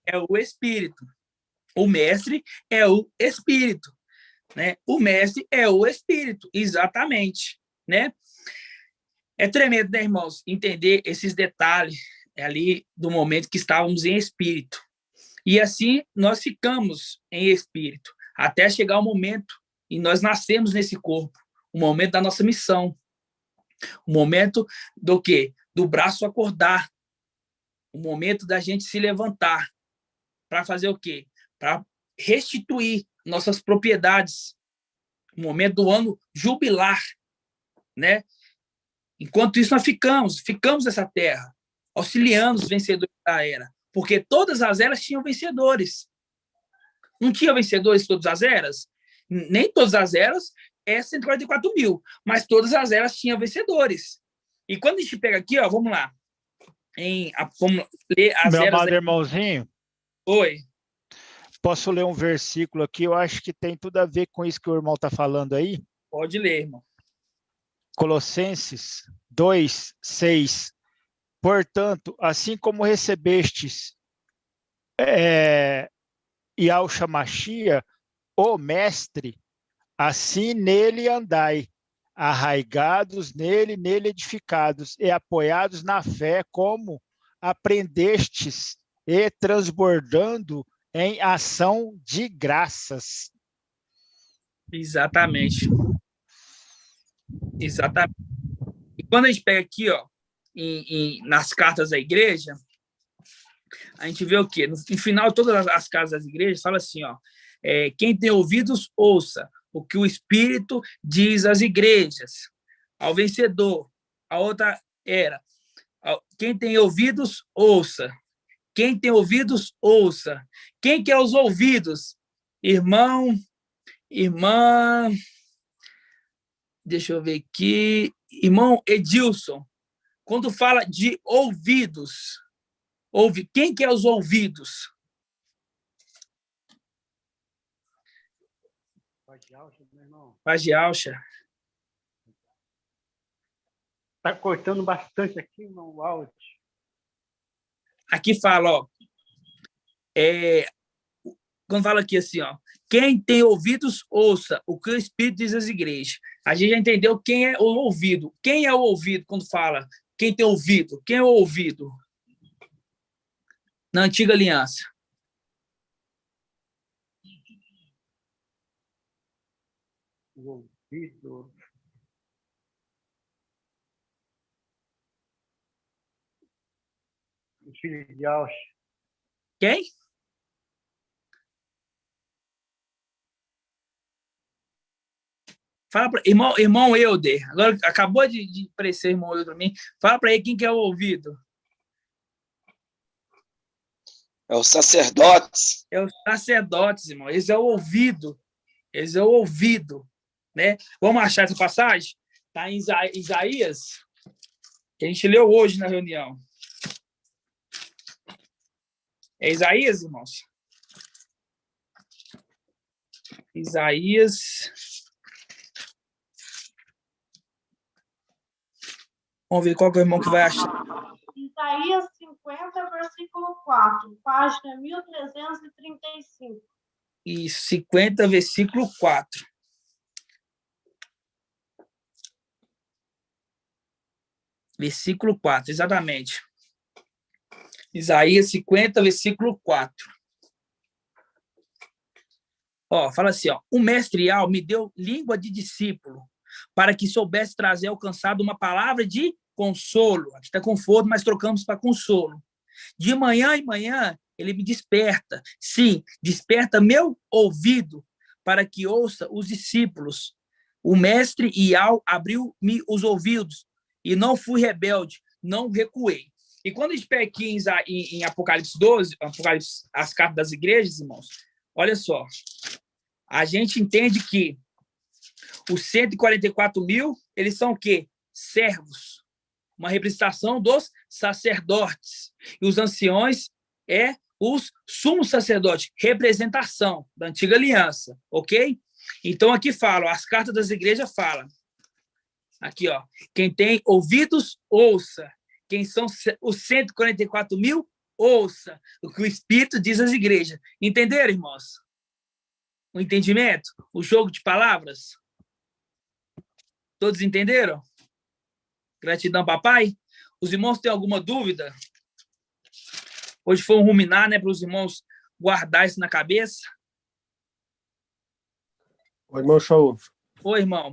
É o Espírito. O mestre é o Espírito, né? O mestre é o Espírito, exatamente, né? É tremendo, né, irmãos, entender esses detalhes ali do momento que estávamos em espírito. E assim nós ficamos em espírito, até chegar o momento e nós nascemos nesse corpo, o momento da nossa missão, o momento do quê? Do braço acordar, o momento da gente se levantar para fazer o quê? Para restituir nossas propriedades, o momento do ano jubilar, né? Enquanto isso, nós ficamos nessa terra, auxiliando os vencedores da era, porque todas as eras tinham vencedores. Não tinha vencedores todas as eras? Nem todas as eras 144 mil, mas todas as eras tinham vencedores. E quando a gente pega aqui, ó, vamos lá, vamos ler as Meu eras... amado irmãozinho. Oi. Posso ler um versículo aqui? Eu acho que tem tudo a ver com isso que o irmão está falando aí. Pode ler, irmão. Colossenses 2:6. Portanto, assim como recebestes Yahushua Mashiach, o Mestre, assim nele andai, arraigados nele edificados e apoiados na fé, como aprendestes, e transbordando em ação de graças. Exatamente. Exatamente. E quando a gente pega aqui, ó, nas cartas da igreja, a gente vê o quê? No final de todas as cartas das igrejas, fala assim, ó, quem tem ouvidos, ouça o que o Espírito diz às igrejas. Ao vencedor, a outra era, quem tem ouvidos, ouça. Quem tem ouvidos, ouça. Quem quer os ouvidos? Irmã, deixa eu ver aqui, irmão Edilson, quando fala de ouvidos, Quem que é os ouvidos? Paz de Alcha. Tá cortando bastante aqui, irmão, o áudio. Aqui fala, ó. Quando fala aqui assim, ó. Quem tem ouvidos, ouça o que o Espírito diz às igrejas. A gente já entendeu quem é o ouvido. Quem é o ouvido quando fala? Quem tem ouvido? Quem é o ouvido? Na antiga aliança. O ouvido. O filho de Alcha. Quem? Fala para irmão Euder. Agora acabou de aparecer irmão Euder para mim. Fala para ele quem que é o ouvido. É os sacerdotes. É os sacerdotes, irmão. Eles é o ouvido. Eles é o ouvido, né? Vamos achar essa passagem? Está em Isaías, que a gente leu hoje na reunião. É Isaías, irmãos? Isaías. Vamos ver qual que é o irmão que vai achar. Isaías 50, versículo 4, página 1335. Isso, 50, versículo 4. Versículo 4, exatamente. Isaías 50, versículo 4. Ó, fala assim, ó. O mestre Al me deu língua de discípulo para que soubesse trazer ao cansado uma palavra de consolo. Aqui está conforto, mas trocamos para consolo. De manhã em manhã, ele me desperta. Sim, desperta meu ouvido para que ouça os discípulos. O mestre Ial abriu-me os ouvidos e não fui rebelde, não recuei. E quando a gente pega aqui em Apocalipse 12, Apocalipse, as cartas das igrejas, irmãos, olha só. A gente entende que os 144 mil, eles são o quê? Servos. Uma representação dos sacerdotes. E os anciões os sumos sacerdotes, representação da antiga aliança, ok? Então aqui falam, as cartas das igrejas falam. Aqui, ó. Quem tem ouvidos, ouça. Quem são os 144 mil, ouça o que o Espírito diz às igrejas. Entenderam, irmãos? O entendimento? O jogo de palavras? Todos entenderam? Gratidão, papai. Os irmãos têm alguma dúvida? Hoje foi um ruminar, né, para os irmãos guardar isso na cabeça. Oi, irmão Shaul. Oi, irmão.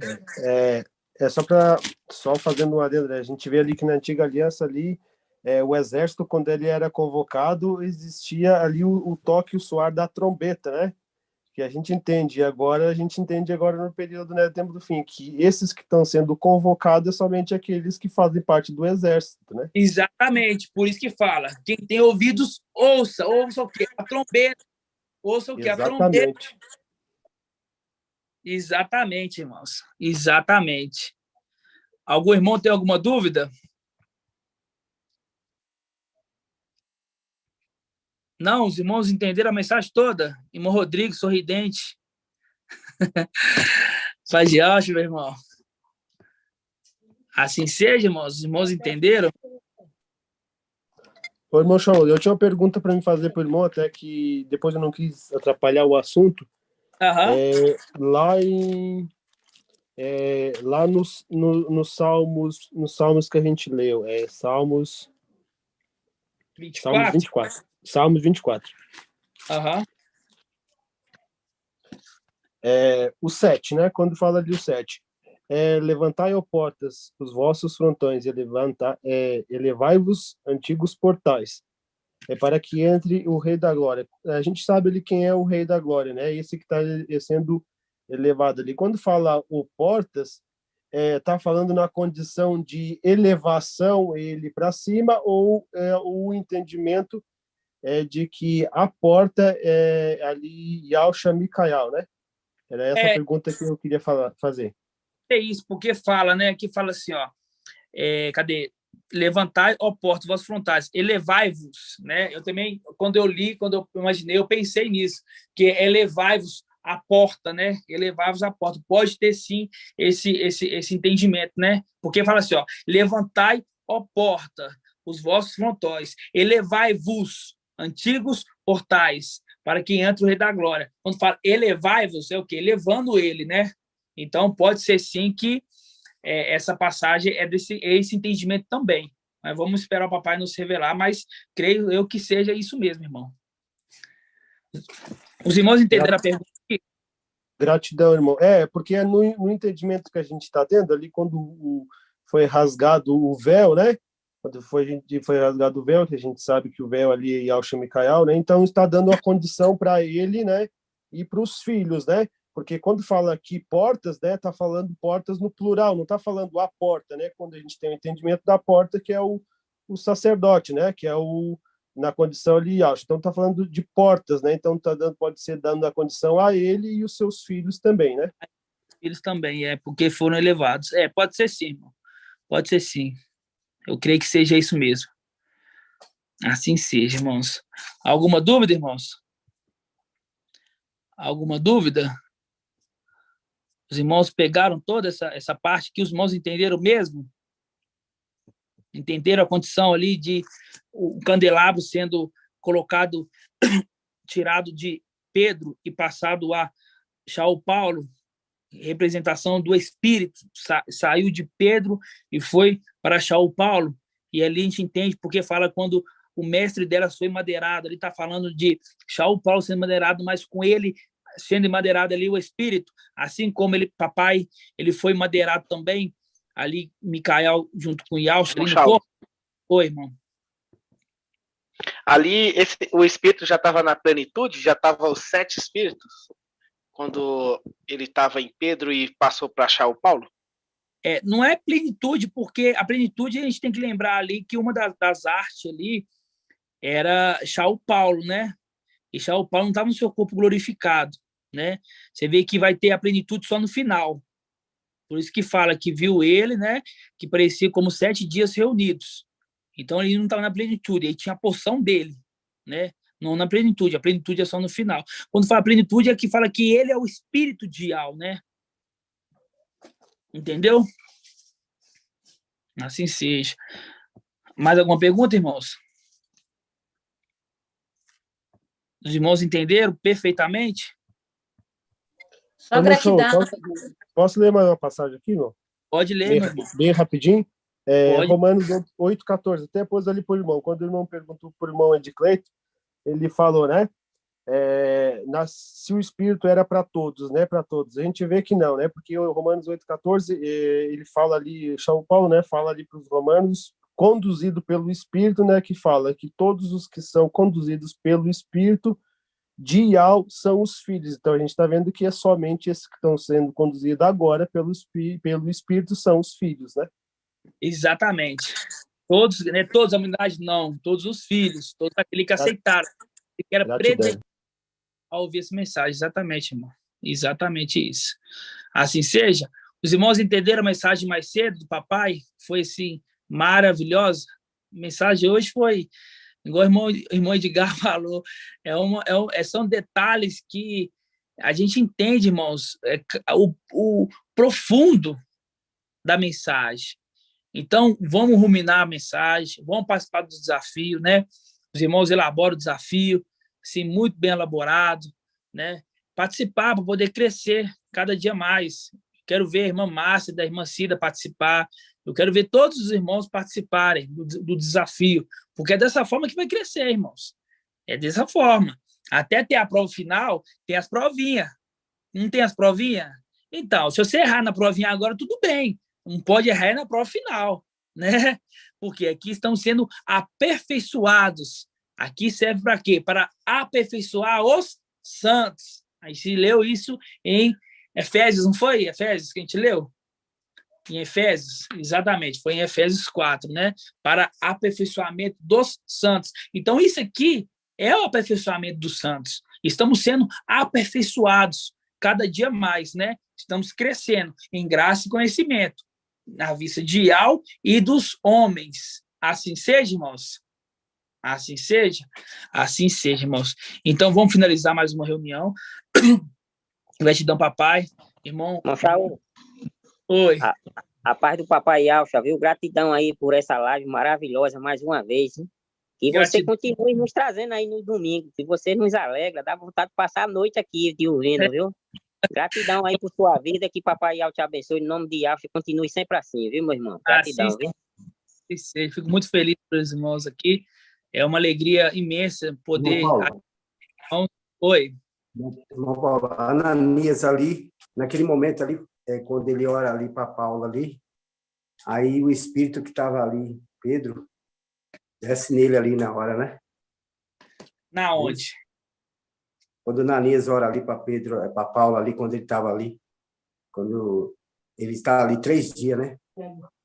Só fazendo um adendo, né? A gente vê ali que na antiga aliança ali, o exército, quando ele era convocado, existia ali o toque, o soar da trombeta, né? Que a gente entende agora no período, né, do tempo do fim, que esses que estão sendo convocados são somente aqueles que fazem parte do exército, né? Exatamente, por isso que fala, quem tem ouvidos, ouça o quê? A trombeta, ouça o quê? A trombeta. Exatamente, irmãos, exatamente. Algum irmão tem alguma dúvida? Não, os irmãos entenderam a mensagem toda? Irmão Rodrigo, sorridente. Paz de Alcha, meu irmão. Assim seja, irmãos. Os irmãos entenderam? Ô, irmão Shaul, eu tinha uma pergunta para me fazer para o irmão, até que depois eu não quis atrapalhar o assunto. Lá nos Salmos que a gente leu, Salmos 24. Salmos 24. O 7, né? Quando fala de o 7. Levantai, ó portas, os vossos frontões, elevai-vos, antigos portais, para que entre o Rei da Glória. A gente sabe ali quem é o Rei da Glória, né? Esse que está sendo elevado ali. Quando fala o portas, está falando na condição de elevação ele para cima, ou o entendimento de que a porta é ali Yalcha Mikael, né? Era essa pergunta que eu queria fazer. É isso, porque fala, né? Aqui fala assim, ó. Cadê? levantai, ó portas, vossos frontais, elevai-vos, né? Eu também, quando eu imaginei, eu pensei nisso, que é elevai-vos a porta, né? Elevai-vos a porta. Pode ter, sim, esse entendimento, né? Porque fala assim, ó, levantai, ó porta, os vossos frontais, elevai-vos, antigos portais, para que entre o Rei da Glória. Quando fala elevai-vos, é o quê? Elevando ele, né? Então, pode ser, sim, que essa passagem é esse entendimento também. Mas vamos esperar o papai nos revelar, mas creio eu que seja isso mesmo, irmão. Os irmãos entenderam a pergunta aqui? Gratidão, irmão. Porque no entendimento que a gente está tendo ali, quando foi rasgado o véu, né? Quando foi rasgado o véu, que a gente sabe que o véu ali é Yahshua Micael, né? Então está dando a condição para ele, né? E para os filhos, né? Porque quando fala aqui portas, né? Está falando portas no plural, não está falando a porta, né? Quando a gente tem o entendimento da porta, que é o sacerdote, né? Que é na condição ali, Yahshua. Então está falando de portas, né? Então pode ser dando a condição a ele e os seus filhos também, né? Eles também, porque foram elevados. Pode ser sim, irmão. Pode ser sim. Eu creio que seja isso mesmo. Assim seja, irmãos. Alguma dúvida, irmãos? Alguma dúvida? Os irmãos pegaram toda essa parte que os irmãos entenderam mesmo? Entenderam a condição ali de o candelabro sendo colocado, tirado de Pedro e passado a Shaul Paulo, representação do Espírito, saiu de Pedro e foi para Shaul Paulo, e ali a gente entende porque fala quando o mestre delas foi madeirado, ele está falando de Shaul Paulo sendo madeirado, mas com ele sendo madeirado ali o Espírito, assim como papai, ele foi madeirado também, ali Micael junto com Yahshua, ali no corpo. Oi, irmão. Ali o Espírito já estava na plenitude, já estava os 7 Espíritos, quando ele estava em Pedro e passou para Shaul Paulo? Não é plenitude, porque a plenitude a gente tem que lembrar ali que uma das artes ali era Shaul Paulo, né? E Shaul Paulo não estava no seu corpo glorificado, né? Você vê que vai ter a plenitude só no final. Por isso que fala que viu ele, né? Que parecia como 7 dias reunidos. Então ele não estava na plenitude, aí tinha a porção dele, né? Não na plenitude, a plenitude é só no final. Quando fala plenitude é que fala que ele é o espírito de Yahweh, né? Entendeu? Assim seja. Mais alguma pergunta, irmãos? Os irmãos entenderam perfeitamente? Só gratidão. Posso ler mais uma passagem aqui, irmão? Pode ler, meu irmão. Bem rapidinho. Romanos 8,14. Até pôs ali para o irmão. Quando o irmão perguntou para o irmão Edicleito, ele falou, né? Se o Espírito era para todos, né? Para todos. A gente vê que não, né? Porque o Romanos 8,14, ele fala ali, São Paulo, né? Fala ali para os romanos, conduzido pelo Espírito, né? Que fala que todos os que são conduzidos pelo Espírito de Yahweh são os filhos. Então a gente está vendo que é somente esses que estão sendo conduzidos agora pelo Espírito são os filhos, né? Exatamente. Todos, né? Todos a humanidade não, todos os filhos, todos aqueles que aceitaram, que era predestinado a ouvir essa mensagem. Exatamente, irmão. Exatamente isso. Assim seja. Os irmãos entenderam a mensagem mais cedo do papai? Foi assim, maravilhosa. A mensagem hoje foi, igual o irmão Edgar falou, são detalhes que a gente entende, irmãos, o profundo da mensagem. Então, vamos ruminar a mensagem, vamos participar do desafio, né? Os irmãos elaboram o desafio, assim, muito bem elaborado, né? Participar para poder crescer cada dia mais. Quero ver a irmã Márcia, da irmã Cida participar. Eu quero ver todos os irmãos participarem do desafio, porque é dessa forma que vai crescer, irmãos. É dessa forma. Até ter a prova final, tem as provinhas. Não tem as provinhas? Então, se você errar na provinha agora, tudo bem. Não pode errar na prova final, né? Porque aqui estão sendo aperfeiçoados. Aqui serve para quê? Para aperfeiçoar os santos. A gente leu isso em Efésios, não foi? Efésios que a gente leu? Em Efésios, exatamente, foi em Efésios 4, né? Para aperfeiçoamento dos santos. Então, isso aqui é o aperfeiçoamento dos santos. Estamos sendo aperfeiçoados cada dia mais, né? Estamos crescendo em graça e conhecimento. na vista de Ial e dos homens. Assim seja, irmãos? Assim seja? Assim seja, irmãos. Então, vamos finalizar mais uma reunião. Gratidão, papai. Irmão. Saul. Oi. A paz do papai Alcha, viu? Gratidão aí por essa live maravilhosa mais uma vez. Hein? E você continue nos trazendo aí no domingo. Se você nos alegra, dá vontade de passar a noite aqui te ouvindo, viu? Gratidão aí por sua vida, que papai Alcha te abençoe. Em nome de Alcha, continue sempre assim, viu, meu irmão? Gratidão, viu? Fico muito feliz pelos irmãos aqui. É uma alegria imensa poder... Oi. Irmão Paulo, Ananias ali, naquele momento ali, quando ele ora ali para Paulo ali, aí o espírito que estava ali, Pedro, desce nele ali na hora, né? Na onde? Quando Ananias ora ali para Pedro, para Paulo ali, quando ele estava ali, quando ele está ali 3 dias, né?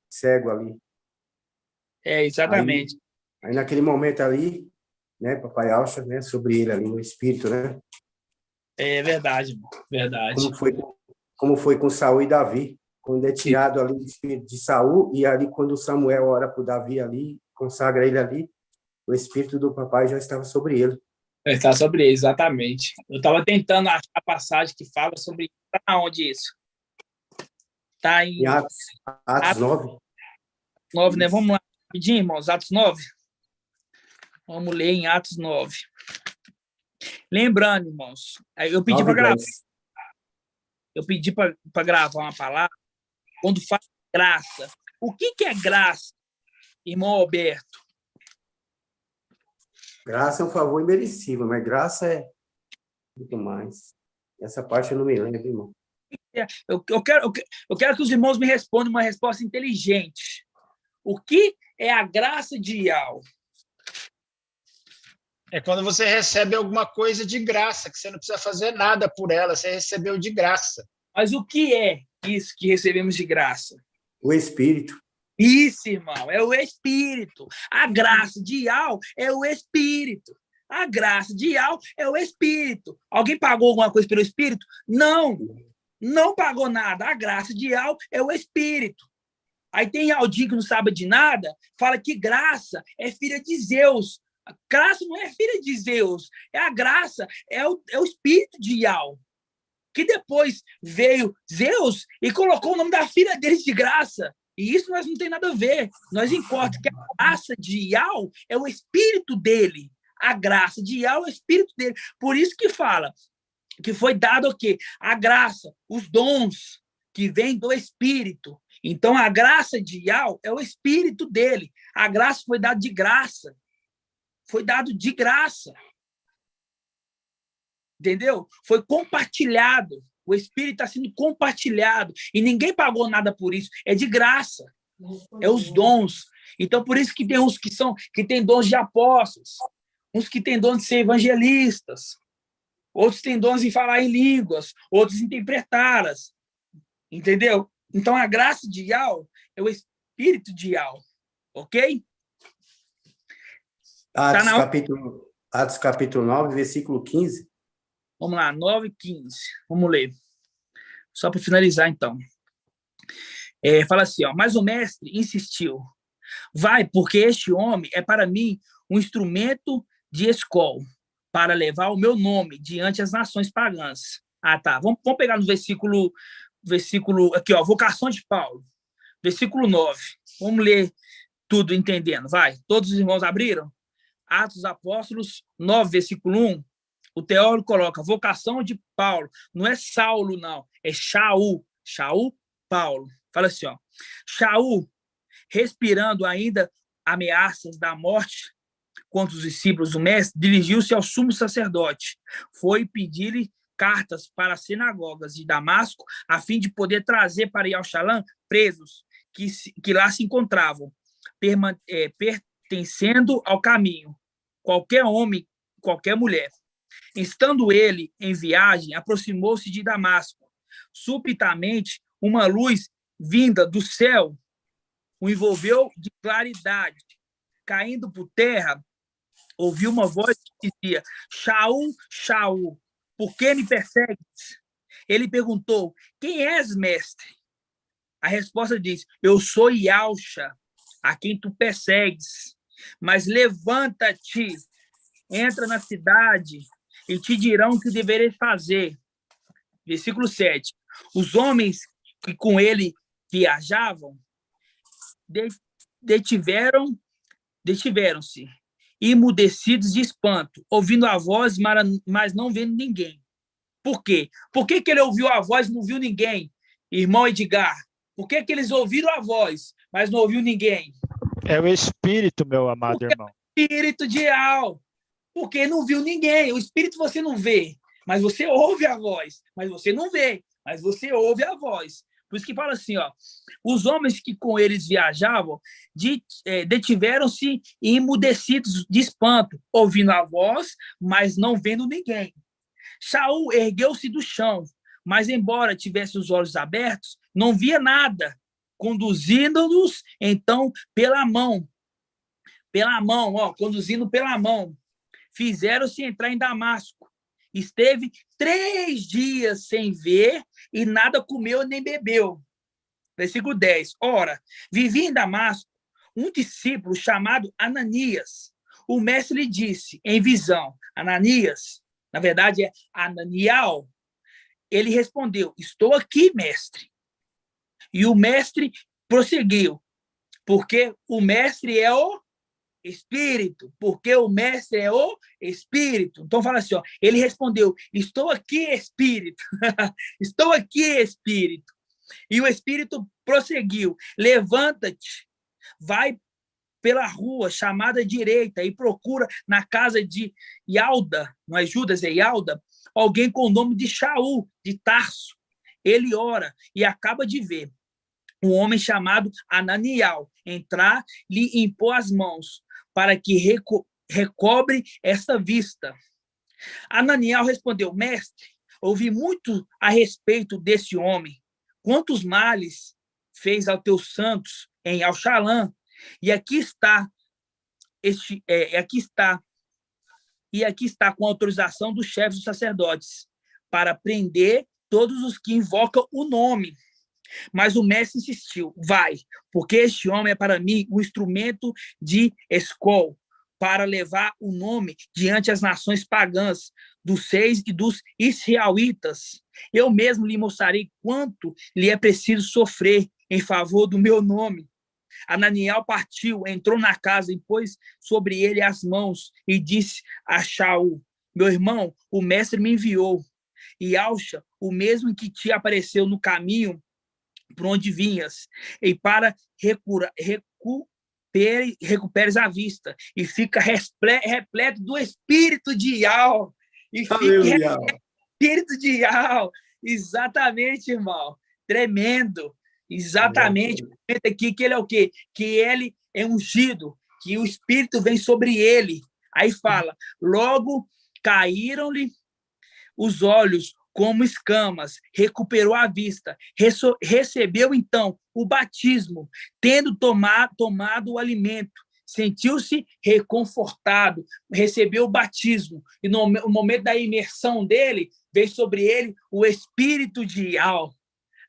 Cego ali. Exatamente. Aí naquele momento ali, né, papai Alcha, né, sobre ele ali, no espírito, né? É verdade, verdade. Como foi com Saul e Davi, quando é tirado ali o espírito de Saul, e ali quando Samuel ora para o Davi ali, consagra ele ali, o espírito do papai já estava sobre ele. Está sobre ele, exatamente. Eu estava tentando achar a passagem que fala sobre... Está onde isso? Está em Atos 9. 9, né? Vamos lá, rapidinho, irmãos. Atos 9. Vamos ler em Atos 9. Lembrando, irmãos, eu pedi para gravar. Eu pedi para gravar uma palavra quando fala graça. O que é graça, irmão Alberto? Graça é um favor imerecível, mas graça é muito mais. Essa parte eu não me lembro, irmão. Eu quero que os irmãos me respondam uma resposta inteligente. O que é a graça de Ial? É quando você recebe alguma coisa de graça, que você não precisa fazer nada por ela, você recebeu de graça. Mas o que é isso que recebemos de graça? O Espírito. Isso, irmão, é o Espírito. A graça de Ial é o Espírito. A graça de Ial é o Espírito. Alguém pagou alguma coisa pelo Espírito? Não, não pagou nada. A graça de Ial é o Espírito. Aí tem Aldinho que não sabe de nada, fala que graça é filha de Zeus. A graça não é filha de Zeus. A graça é o Espírito de Ial. Que depois veio Zeus e colocou o nome da filha dele de graça. E isso nós não tem nada a ver. Nós importa que a graça de Ial é o espírito dele. A graça de Ial é o espírito dele. Por isso que fala que foi dado o quê? A graça, os dons que vêm do espírito. Então, a graça de Ial é o espírito dele. A graça foi dada de graça. Foi dado de graça. Entendeu? Foi compartilhado. O Espírito está sendo compartilhado. E ninguém pagou nada por isso. É de graça. É os dons. Então, por isso que tem uns que têm dons de apóstolos, uns que têm dons de ser evangelistas, outros têm dons em falar em línguas, outros interpretá-las. Entendeu? Então, a graça de Ial é o Espírito de Ial. Ok? Atos capítulo 9, versículo 15. Vamos lá, 9:15. Vamos ler. Só para finalizar, então. Fala assim, ó, mas o mestre insistiu. Vai, porque este homem é para mim um instrumento de escol, para levar o meu nome diante das nações pagãs. Ah, tá. Vamos pegar no versículo aqui, ó, vocação de Paulo. Versículo 9. Vamos ler tudo entendendo. Vai. Todos os irmãos abriram? Atos dos Apóstolos 9, versículo 1. O teólogo coloca vocação de Paulo. Não é Saulo, não. É Shaul. Shaul, Paulo. Fala assim, ó. Shaul, respirando ainda ameaças da morte contra os discípulos do mestre, dirigiu-se ao sumo sacerdote. Foi pedir-lhe cartas para as sinagogas de Damasco, a fim de poder trazer para Ial-Shalom presos que lá se encontravam, pertencendo ao caminho. Qualquer homem, qualquer mulher. Estando ele em viagem, aproximou-se de Damasco. Subitamente, uma luz vinda do céu o envolveu de claridade. Caindo por terra, ouviu uma voz que dizia: Shaul, Shaul, por que me persegues? Ele perguntou: quem és, mestre? A resposta diz: eu sou Yalcha, a quem tu persegues, mas levanta-te, entra na cidade e te dirão o que deveres fazer. Versículo 7. Os homens que com ele viajavam detiveram-se, emudecidos de espanto, ouvindo a voz, mas não vendo ninguém. Por quê? Por que ele ouviu a voz e não viu ninguém, irmão Edgar? Por que eles ouviram a voz, mas não ouviu ninguém? É o Espírito, meu amado irmão. É o Espírito de Al. Porque não viu ninguém. O Espírito você não vê, mas você ouve a voz. Mas você não vê, mas você ouve a voz. Por isso que fala assim, ó, os homens que com eles viajavam detiveram-se emudecidos de espanto, ouvindo a voz, mas não vendo ninguém. Saul ergueu-se do chão, mas embora tivesse os olhos abertos, não via nada, conduzindo-nos então pela mão, conduzindo pela mão. Fizeram-se entrar em Damasco. Esteve 3 dias sem ver e nada comeu nem bebeu. Versículo 10. Ora, vivia em Damasco um discípulo chamado Ananias. O mestre lhe disse em visão, Ananias, na verdade é Ananial. Ele respondeu, estou aqui, mestre. E o mestre prosseguiu, porque o mestre é o Espírito, porque o mestre é o Espírito. Então fala assim, ó, ele respondeu, estou aqui, Espírito. Estou aqui, Espírito. E o Espírito prosseguiu, levanta-te, vai pela rua chamada direita e procura na casa de Ialda, não é Judas, é Ialda, alguém com o nome de Shaul, de Tarso. Ele ora e acaba de ver um homem chamado Ananial entrar, lhe impor as mãos para que recobre essa vista. Ananial respondeu, mestre, ouvi muito a respeito desse homem. Quantos males fez aos teus santos em Alxalã? E aqui está com a autorização dos chefes dos sacerdotes para prender todos os que invocam o nome. Mas o mestre insistiu, vai, porque este homem é para mim um instrumento de escol, para levar o nome diante as nações pagãs, dos seis e dos israelitas. Eu mesmo lhe mostrarei quanto lhe é preciso sofrer em favor do meu nome. Ananiel partiu, entrou na casa e pôs sobre ele as mãos e disse a Shaul, meu irmão, o mestre me enviou. E Alcha, o mesmo que te apareceu no caminho por onde vinhas, e para recuperes a vista, e fica repleto do Espírito de Ial. E fica Espírito de Ial. Exatamente, irmão. Tremendo. Exatamente. Aqui que ele é o quê? Que ele é ungido, que o Espírito vem sobre ele. Aí fala, logo caíram-lhe os olhos como escamas, recuperou a vista, recebeu então o batismo, tendo tomado o alimento, sentiu-se reconfortado, recebeu o batismo, e no momento da imersão dele, veio sobre ele o Espírito de Ial.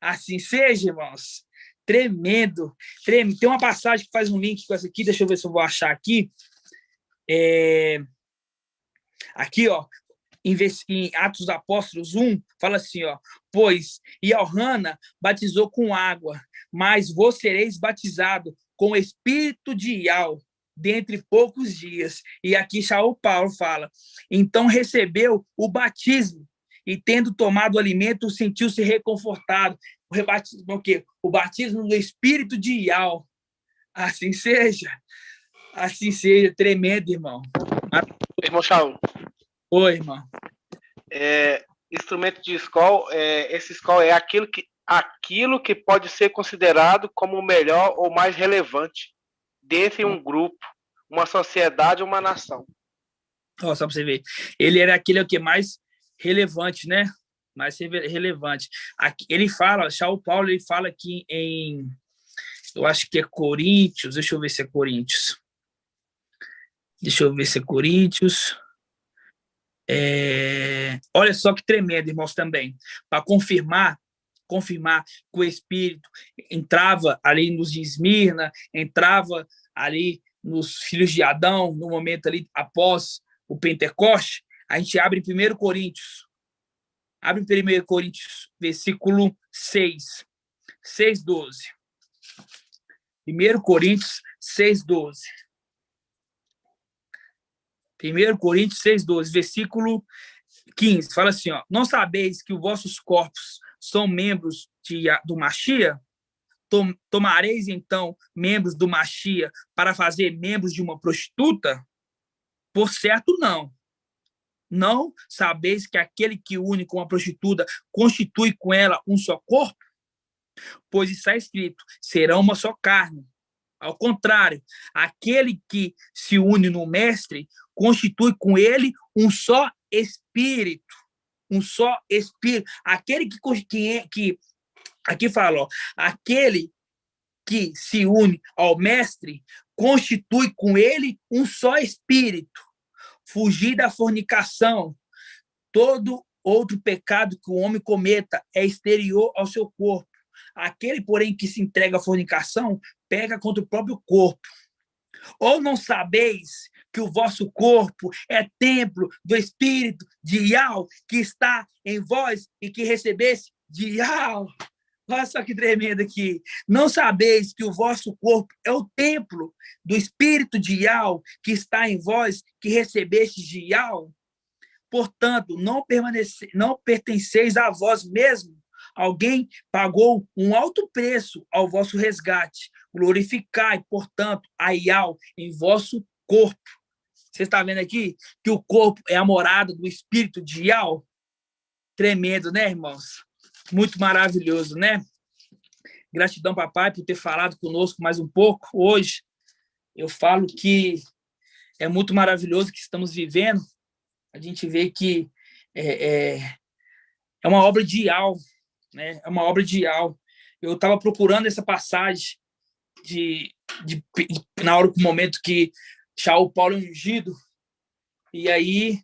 Assim seja, irmãos. Tremendo. Tem uma passagem que faz um link com essa aqui, deixa eu ver se eu vou achar aqui. Aqui, ó, em Atos dos Apóstolos 1, fala assim, ó, pois Iohana batizou com água, mas vós sereis batizado com o Espírito de Ial, dentre poucos dias. E aqui Shaul Paulo fala, então recebeu o batismo, e tendo tomado o alimento, sentiu-se reconfortado. O quê? O batismo do Espírito de Ial. Assim seja. Assim seja. Tremendo, irmão. Irmão Shaul. Oi, irmão. Instrumento de escola, esse escola é aquilo que pode ser considerado como o melhor ou mais relevante dentre um grupo, uma sociedade ou uma nação. Ó, só para você ver. Ele era aquele que mais relevante, né? Mais relevante. Aqui, ele fala, Shaul Paulo, ele fala aqui em, eu acho que é Coríntios, deixa eu ver se é Coríntios. Olha só que tremendo, irmãos, também. Para confirmar confirmar que o Espírito entrava ali nos de Esmirna, entrava ali nos filhos de Adão, no momento ali após o Pentecoste, a gente abre em 1 Coríntios. Abre em 1 Coríntios, versículo 6, 6:12. 1 Coríntios 6:12. 1 Coríntios 6:12, versículo 15, fala assim, ó, não sabeis que os vossos corpos são membros do Machia? Tomareis, então, membros do Machia para fazer membros de uma prostituta? Por certo, não. Não sabeis que aquele que une com uma prostituta constitui com ela um só corpo? Pois está escrito, serão uma só carne. Ao contrário, aquele que se une no mestre constitui com ele um só espírito. Um só espírito. Aquele que aqui fala, ó, aquele que se une ao mestre constitui com ele um só espírito. Fugir da fornicação. Todo outro pecado que o homem cometa é exterior ao seu corpo. Aquele, porém, que se entrega à fornicação, peca contra o próprio corpo. Ou não sabeis que o vosso corpo é templo do Espírito de Yahweh, que está em vós e que recebeste de Yahweh? Olha só que tremendo aqui. Não sabeis que o vosso corpo é o templo do Espírito de Yahweh, que está em vós, que recebeste de Yahweh? Portanto, não pertenceis a vós mesmos. Alguém pagou um alto preço ao vosso resgate. Glorificai, portanto, a Yahweh em vosso corpo. Você está vendo aqui que o corpo é a morada do Espírito de Yahweh? Tremendo, né, irmãos? Muito maravilhoso, né? Gratidão, papai, por ter falado conosco mais um pouco hoje. Eu falo que é muito maravilhoso o que estamos vivendo. A gente vê que é uma obra de Yahweh, né? É uma obra de Yahweh. Eu estava procurando essa passagem na hora, no momento que Shaul Paulo é ungido, e aí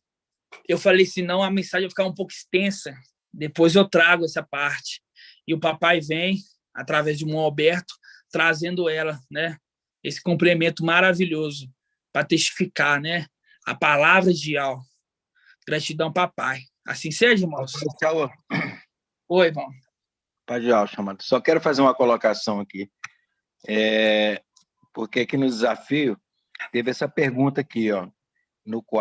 eu falei, senão a mensagem vai ficar um pouco extensa, depois eu trago essa parte. E o papai vem, através de irmão Alberto, trazendo ela, né? Esse complemento maravilhoso para testificar, né? A palavra de Yahweh. Gratidão, papai. Assim seja, irmãos. Oi, irmão. Pai de Yahweh, chamado. Só quero fazer uma colocação aqui. Porque aqui no desafio teve essa pergunta aqui, ó, no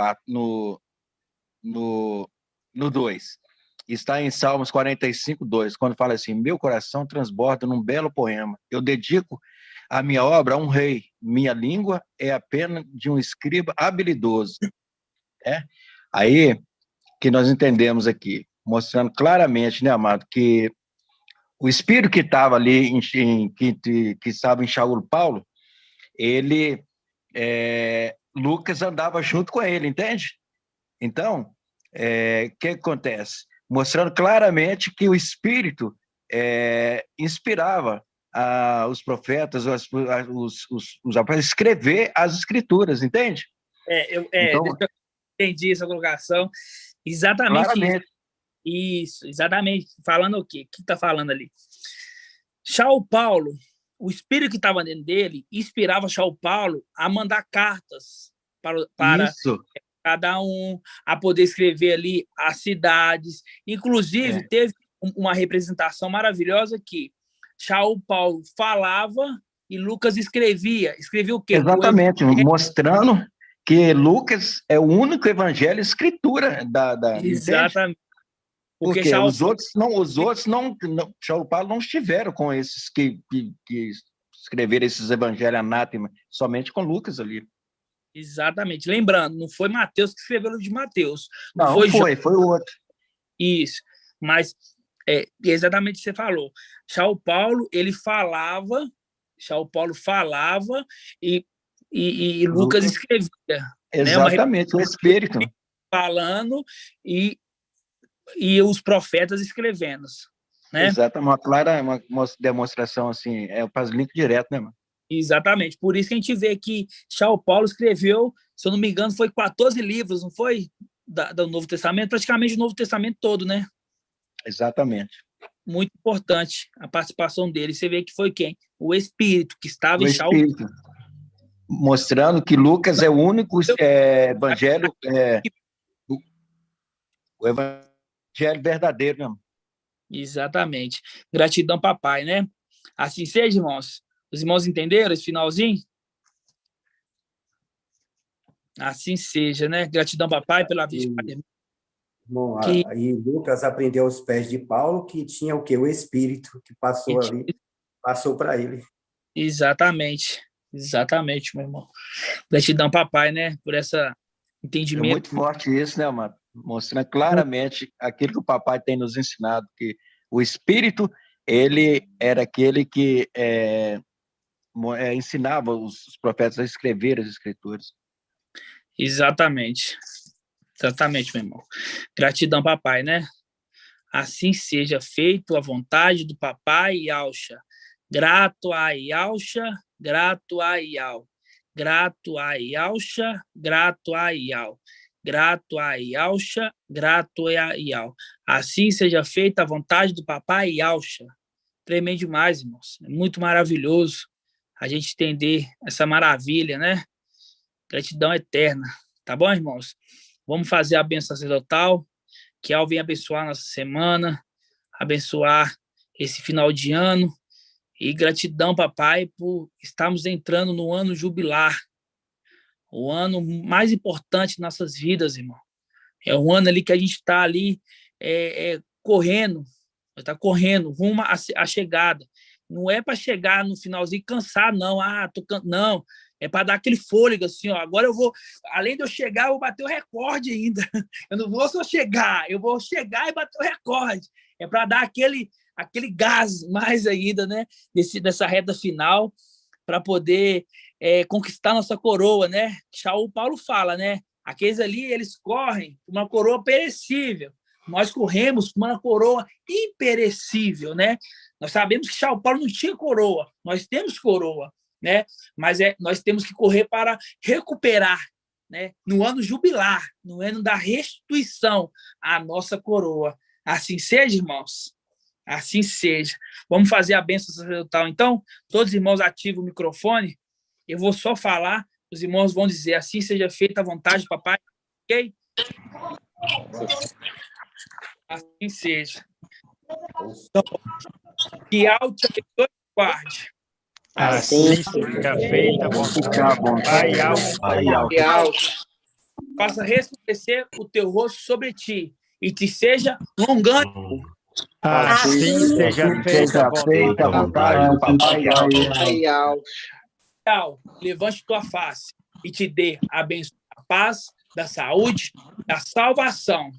2. Está em Salmos 45:2, quando fala assim, meu coração transborda num belo poema. Eu dedico a minha obra a um rei. Minha língua é a pena de um escriba habilidoso. Aí que nós entendemos aqui, mostrando claramente, né, amado, que o espírito que estava ali, que estava em Shaul Paulo, ele, Lucas andava junto com ele, entende? Então, o que acontece? Mostrando claramente que o Espírito inspirava os profetas, os a escrever as Escrituras, entende? Então, eu entendi essa colocação. Exatamente claramente. Isso, exatamente. Falando o quê? O que está falando ali? Shaul Paulo, o Espírito que estava dentro dele, inspirava Shaul Paulo a mandar cartas para cada um, a poder escrever ali as cidades. Inclusive, teve uma representação maravilhosa que Shaul Paulo falava e Lucas escrevia. Escrevia o quê? Exatamente, mostrando que Lucas é o único evangelho escritura da exatamente. Porque os outros não, Shaul Paulo não estiveram com esses que escreveram esses evangelhos anátema, somente com Lucas ali. Exatamente. Lembrando, não foi Mateus que escreveu o de Mateus. Não foi o outro. Isso. Mas exatamente o que você falou. Shaul Paulo falava e Lucas escrevia. Exatamente, né? O Espírito. Falando e os profetas escrevendo. Né? Exato, uma clara demonstração, assim, faz link direto, né, mano? Exatamente, por isso que a gente vê que Shaul Paulo escreveu, se eu não me engano, foi 14 livros, não foi? Do Novo Testamento, praticamente o Novo Testamento todo, né? Exatamente. muito importante a participação dele. Você vê que foi quem? O Espírito, que estava O em Shaul. Espírito. Mostrando que Lucas é o único evangelho, o evangelho verdadeiro, mesmo. Exatamente. Gratidão, papai, né? Assim seja, irmãos. Os irmãos entenderam esse finalzinho? Assim seja, né? Gratidão, papai, pela vida de Pai. Bom, aí Lucas aprendeu aos pés de Paulo que tinha o quê? O Espírito que passou ali, passou para ele. Exatamente. Exatamente, meu irmão. Gratidão, papai, né? Por esse entendimento. É muito forte isso, né, mano? Mostrando claramente aquilo que o papai tem nos ensinado, que o Espírito, ele era aquele que ensinava os profetas a escrever as Escrituras. Exatamente. Exatamente, meu irmão. Gratidão, papai, né? Assim seja feito a vontade do papai Yalcha. Grato a Yalcha, grato a Yal. Grato a Yalcha, grato a Yal. Grato a Yalcha, grato a Yal. Assim seja feita a vontade do papai Yalcha. Tremendo demais, irmãos. É muito maravilhoso a gente entender essa maravilha, né? Gratidão eterna. Tá bom, irmãos? Vamos fazer a bênção sacerdotal, que Al venha abençoar nossa semana, abençoar esse final de ano. E gratidão, papai, por estarmos entrando no ano jubilar, o ano mais importante de nossas vidas, irmão. É o ano ali que a gente está ali correndo, está correndo rumo à chegada. Não é para chegar no finalzinho e cansar, não. Não. É para dar aquele fôlego, assim, ó. Agora eu vou, além de eu chegar, eu vou bater o recorde ainda. Eu não vou só chegar, eu vou chegar e bater o recorde. É para dar aquele gás mais ainda, né? Dessa reta final, para poder conquistar nossa coroa, né? Shaul Paulo fala, né? Aqueles ali, eles correm por uma coroa perecível. Nós corremos por uma coroa imperecível, né? Nós sabemos que Shaul Paulo não tinha coroa. Nós temos coroa, né? Mas nós temos que correr para recuperar, né? No ano jubilar, no ano da restituição, a nossa coroa. Assim seja, irmãos. Assim seja. Vamos fazer a bênção sacerdotal, então? Todos os irmãos ativem o microfone. Eu vou só falar, os irmãos vão dizer, assim seja feita a vontade do papai. Ok? Assim seja. Então, que Al te abençoe e guarde. Assim seja feita a vontade do Pai. Faça resplandecer o teu rosto sobre ti e te seja longânimo. Assim seja feita a vontade do Papai Al. Levante tua face e te dê a bênção da paz, da saúde, da salvação.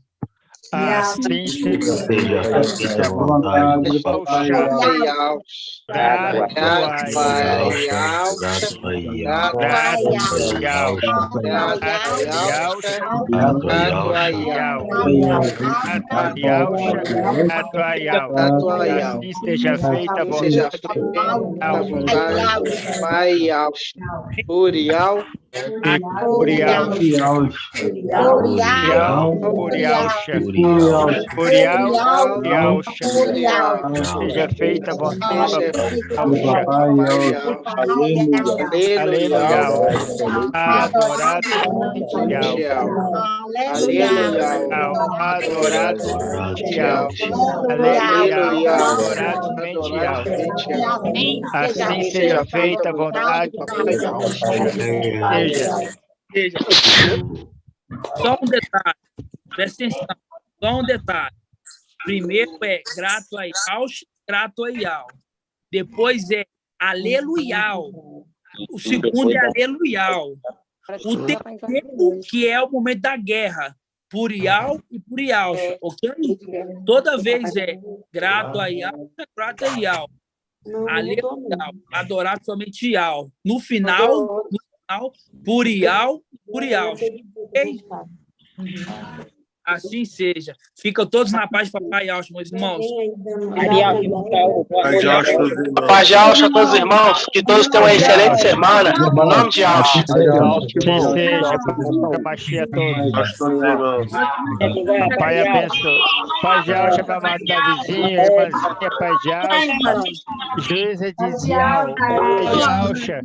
Assim seja feita a vontade do Papai. Assim seja feita a vontade do Pai. Urial. Seja feita a vontade do Papai. Aleluia. Adorado adorado aleluia. Adorado assim seja feita a vontade do Papai. Seja. Só um detalhe, presta atenção, só um detalhe. Primeiro é grato a Yalcha, grato a Yal. Depois é aleluial. O segundo é aleluial. O terceiro, que é o momento da guerra, por Yal e por Yalcha, ok? Toda vez é grato a Yalcha, grato a Yal. Aleluial, adorado somente Yal. No final, por Yal e por Yalcha. Ok? Assim seja. Ficam todos na paz de Papai Alcha, meus irmãos. Paz de Alcha a todos os irmãos. Que todos tenham uma excelente semana. Em nome de Alcha. Pai abençoe. Paz de Alcha para amado da vizinha, irmãzinha, Pai de Alcha. Juíza de Zial, Pai de Alcha.